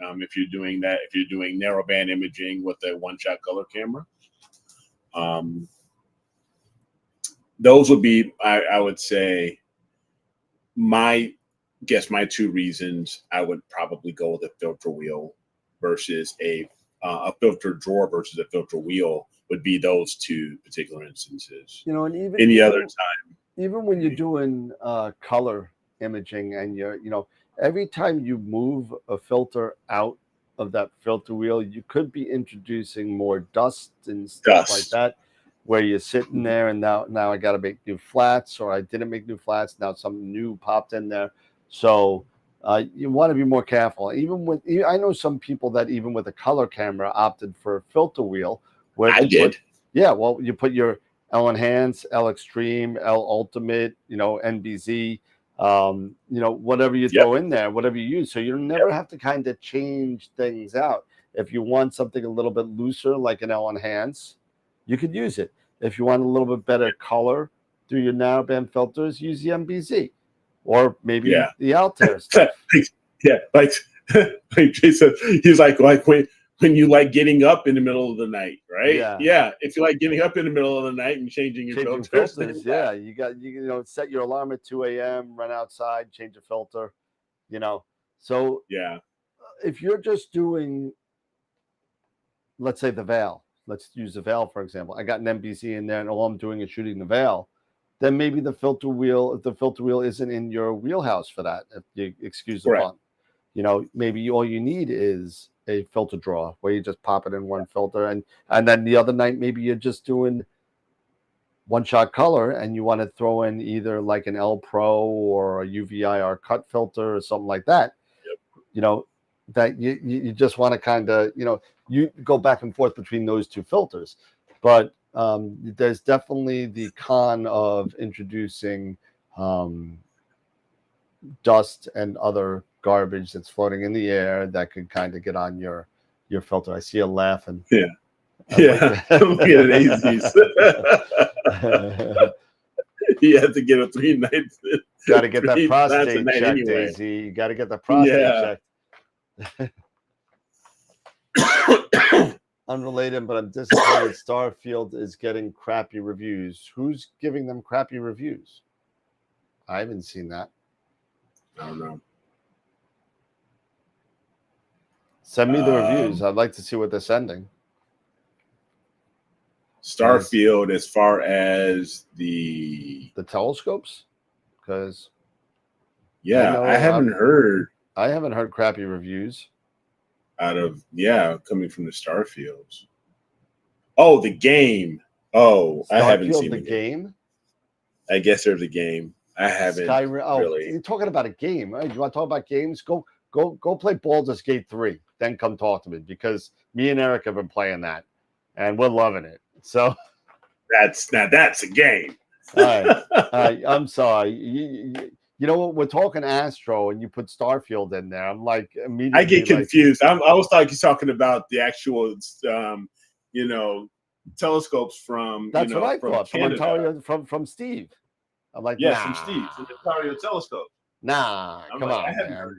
If you're doing that, if you're doing narrow band imaging with a one-shot color camera, those would be, I would say, my 2 reasons I would probably go with a filter wheel versus a filter drawer versus a filter wheel would be those 2 particular instances. And even any other time, even when you're doing color imaging and you're, every time you move a filter out of that filter wheel, you could be introducing more dust and stuff like that, where you're sitting there and now I got to make new flats, or I didn't make new flats. Now something new popped in there. So you want to be more careful. I know some people that even with a color camera opted for a filter wheel. Where I did. You put your L Enhance, L Extreme, L Ultimate, NBZ, whatever you throw in there, whatever you use. So you never have to kind of change things out. If you want something a little bit looser, like an L Enhance, you could use it. If you want a little bit better color, do your narrowband filters, use the MBZ, or maybe Yeah. the Altair stuff. Yeah, like Jason, he's like when you like getting up in the middle of the night, right? Yeah. If you like getting up in the middle of the night and changing your filters, then yeah. You know, set your alarm at 2 a.m., run outside, change a filter, you know. So yeah, if you're just doing, let's say the veil, let's use the veil, for example. I got an MBZ in there and all I'm doing is shooting the veil. Then maybe the filter wheel, if the filter wheel isn't in your wheelhouse for that, if you excuse the pun, you know, maybe all you need is a filter drawer where you just pop it in one filter. And then the other night, maybe you're just doing one shot color and you want to throw in either like an L Pro or a UVIR cut filter or something like that. Yep. You know, that you just want to kind of, you know, you go back and forth between those two filters. But there's definitely the con of introducing dust and other garbage that's floating in the air that could kind of get on your filter. I see you laughing. Yeah. Yeah. Look at it, AZs. You have to get a 3 nights. Got to get that prostate checked, anyway. AZ. You got to get the prostate checked. Unrelated, but I'm disappointed Starfield is getting crappy reviews. Who's giving them crappy reviews? I haven't seen that. I don't know. Send me the reviews. I'd like to see what they're sending. Starfield, as far as the telescopes, because I haven't heard crappy reviews coming from the Starfields. Oh, the game. Oh, Starfield, I haven't seen the game. I guess there's a game. I haven't really. You're talking about a game, right? You want to talk about games? Go play Baldur's Gate 3. Then come talk to me, because me and Eric have been playing that, and we're loving it. So that's a game. All right. I'm sorry. You know what? We're talking Astro, and you put Starfield in there. I'm like, immediately. I get confused. I was like, you're talking about the actual, telescopes from. That's what I from thought. Canada. From Ontario, from Steve. I'm like, yes, from Steve, from the Ontario telescope. Nah, I'm come like, on, I haven't man. heard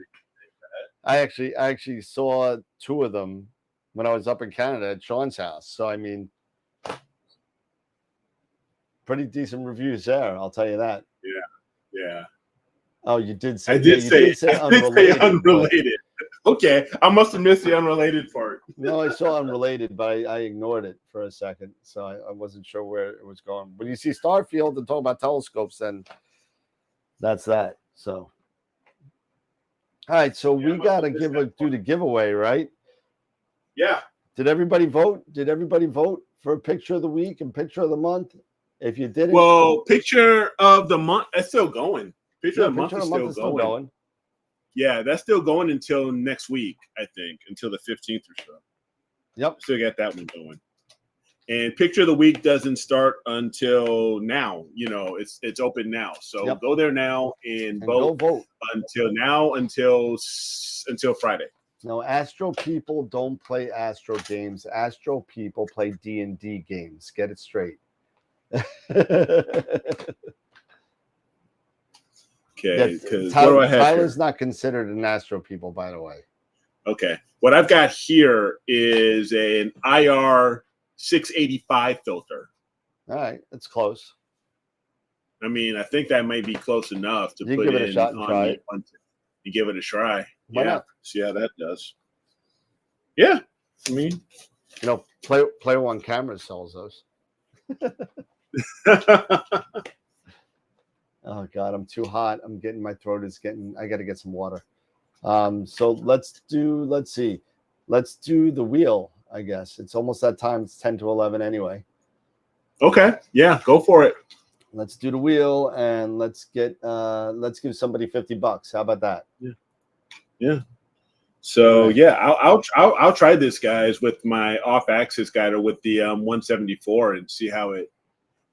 I actually saw 2 of them when I was up in Canada at Sean's house. So I mean, pretty decent reviews there. I'll tell you that. Yeah. Oh, you did say. I did say unrelated. Okay, I must have missed the unrelated part. No, I saw unrelated, but I ignored it for a second, so I wasn't sure where it was going. When you see Starfield and talk about telescopes, then that's that. So, all right, so we gotta do the giveaway, right? Yeah. Did everybody vote? Did everybody vote for a picture of the week and picture of the month? If you didn't, well, picture of the month, that's still going. Picture of the month is still going. Yeah, that's still going until next week, I think, until the 15th or so. Yep. Still got that one going. And picture of the week doesn't start until now. It's open now. So go there now and vote until Friday. No, Astro people don't play Astro games. Astro people play D&D games. Get it straight. Okay, because what do I have Tyler's here? not considered an Astro people, by the way. Okay, what I've got here is an IR685 filter. All right, it's close. I mean, I think that may be close enough to put give it a shot and try it. You give it a try. Why not? See how that does. Yeah, I mean, Play One Camera sells those. Oh God, I'm too hot. My throat is getting. I got to get some water. So let's do the wheel. I guess it's almost that time. It's 10 to 11 anyway. Okay, yeah, go for it. Let's do the wheel and let's give somebody $50. How about that? Yeah. So I'll try this, guys, with my off-axis guide or with the 174 and see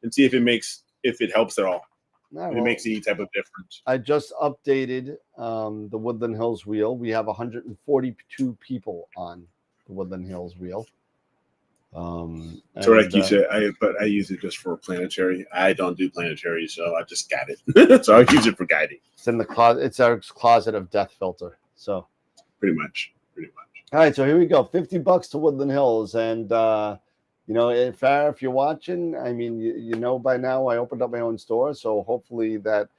if it helps at all. If it makes any type of difference. I just updated the Woodland Hills wheel. We have 142 people on the Woodland Hills wheel. Correct. You said but I use it just for planetary. I don't do planetary, so I just got it. So I use it for guiding. It's in the closet. It's Eric's closet of death filter. So pretty much. All right, so here we go. $50 to Woodland Hills, and if you're watching, I mean, you know by now I opened up my own store, so hopefully that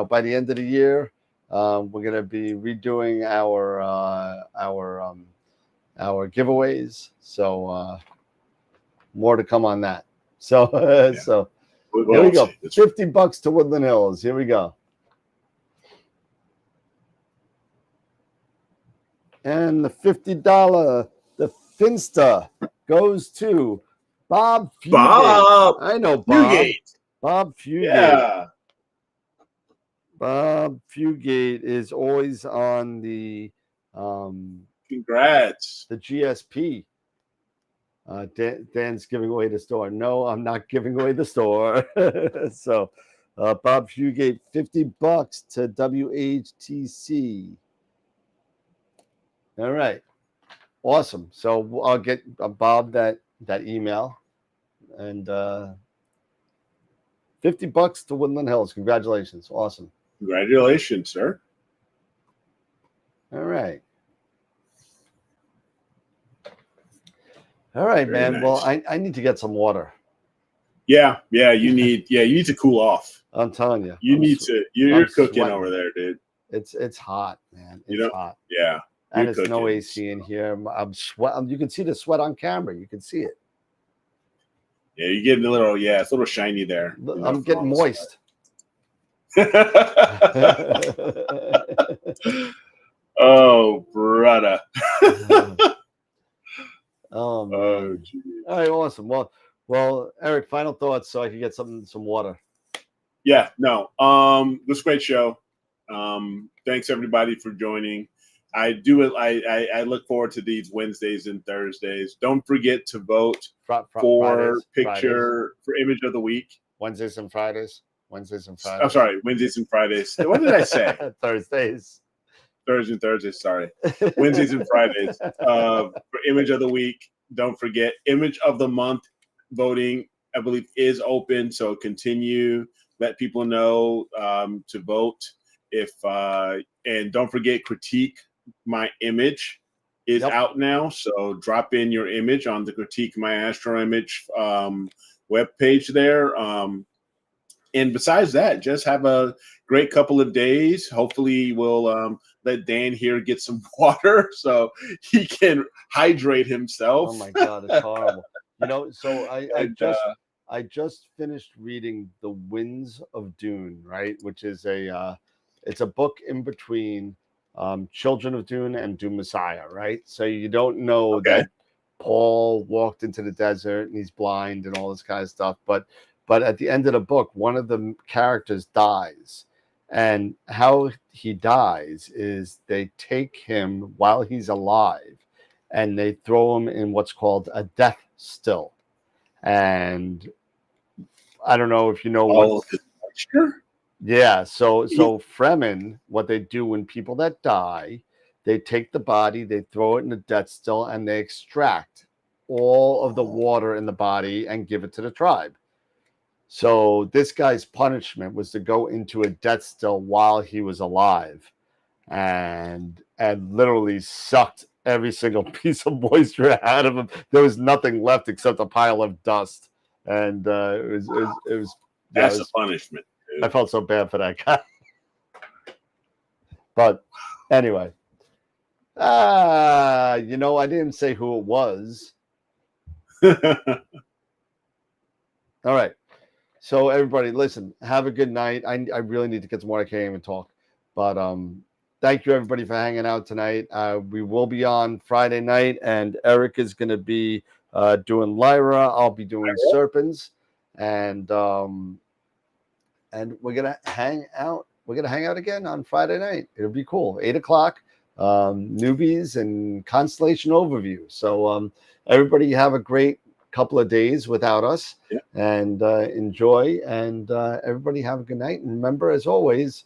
by the end of the year, we're gonna be redoing our giveaways. So more to come on that. So so here we go. $50 to Woodland Hills. Here we go. And the $50, the Finsta goes to Bob Fugate. Bob, I know Bob. Fugate. Bob Fugate. Yeah. Bob Fugate is always on the congrats. The GSP. Dan's giving away the store. No, I'm not giving away the store. So Bob Fugate, $50 to WHTC. All right. Awesome. So I'll get Bob that email, and $50 to Woodland Hills. Congratulations. Awesome. Congratulations, sir. All right. All right, man. Nice. Well, I need to get some water. Yeah. You need to cool off. I'm telling you. You're cooking sweating over there, dude. It's hot, man. It's hot. Yeah. And it's no AC in here. I'm sweating. You can see the sweat on camera. You can see it. Yeah, you're getting a little, it's a little shiny there. I'm getting moist. Oh, brother. Oh, man. All right, awesome. Well, Eric, final thoughts so I can get some water. Yeah, no. This was a great show. Thanks everybody for joining. I look forward to these Wednesdays and Thursdays. Don't forget to vote for image of the week. Wednesdays and Fridays. I'm sorry, Wednesdays and Fridays. What did I say? Thursdays. Thursdays, sorry. Wednesdays and Fridays. For image of the week. Don't forget, image of the month voting, I believe, is open. So continue. Let people know to vote. And don't forget, critique my image is out now, so drop in your image on the Critique My Astro Image webpage there. And besides that, just have a great couple of days. Hopefully we'll let Dan here get some water so he can hydrate himself. Oh my God, it's horrible. So I just finished reading The Winds of Dune, right? Which is it's a book in between Children of Dune and Dune Messiah, right? So you don't know that Paul walked into the desert and he's blind and all this kind of stuff. But at the end of the book, one of the characters dies. And how he dies is they take him while he's alive and they throw him in what's called a death still. And I don't know if you know what. Yeah, so Fremen, what they do when people that die, they take the body, they throw it in the death still, and they extract all of the water in the body and give it to the tribe. So this guy's punishment was to go into a death still while he was alive, and literally sucked every single piece of moisture out of him. There was nothing left except a pile of dust, and it was that's a punishment. I felt so bad for that guy. But anyway, I didn't say who it was. All right. So everybody, listen, have a good night. I really need to get some water. I can't even talk. But thank you, everybody, for hanging out tonight. We will be on Friday night, and Eric is going to be doing Lyra. I'll be doing Serpents. And we're gonna hang out. We're gonna hang out again on Friday night. It'll be cool. 8:00. Newbies and Constellation overview. So everybody have a great couple of days without us, and enjoy. And everybody have a good night. And remember, as always,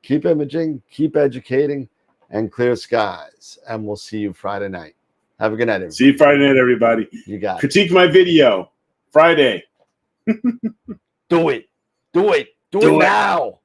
keep imaging, keep educating, and clear skies. And we'll see you Friday night. Have a good night, everybody. See you Friday night, everybody. You got it. Critique my video Friday. Do it. Do it. Do it now.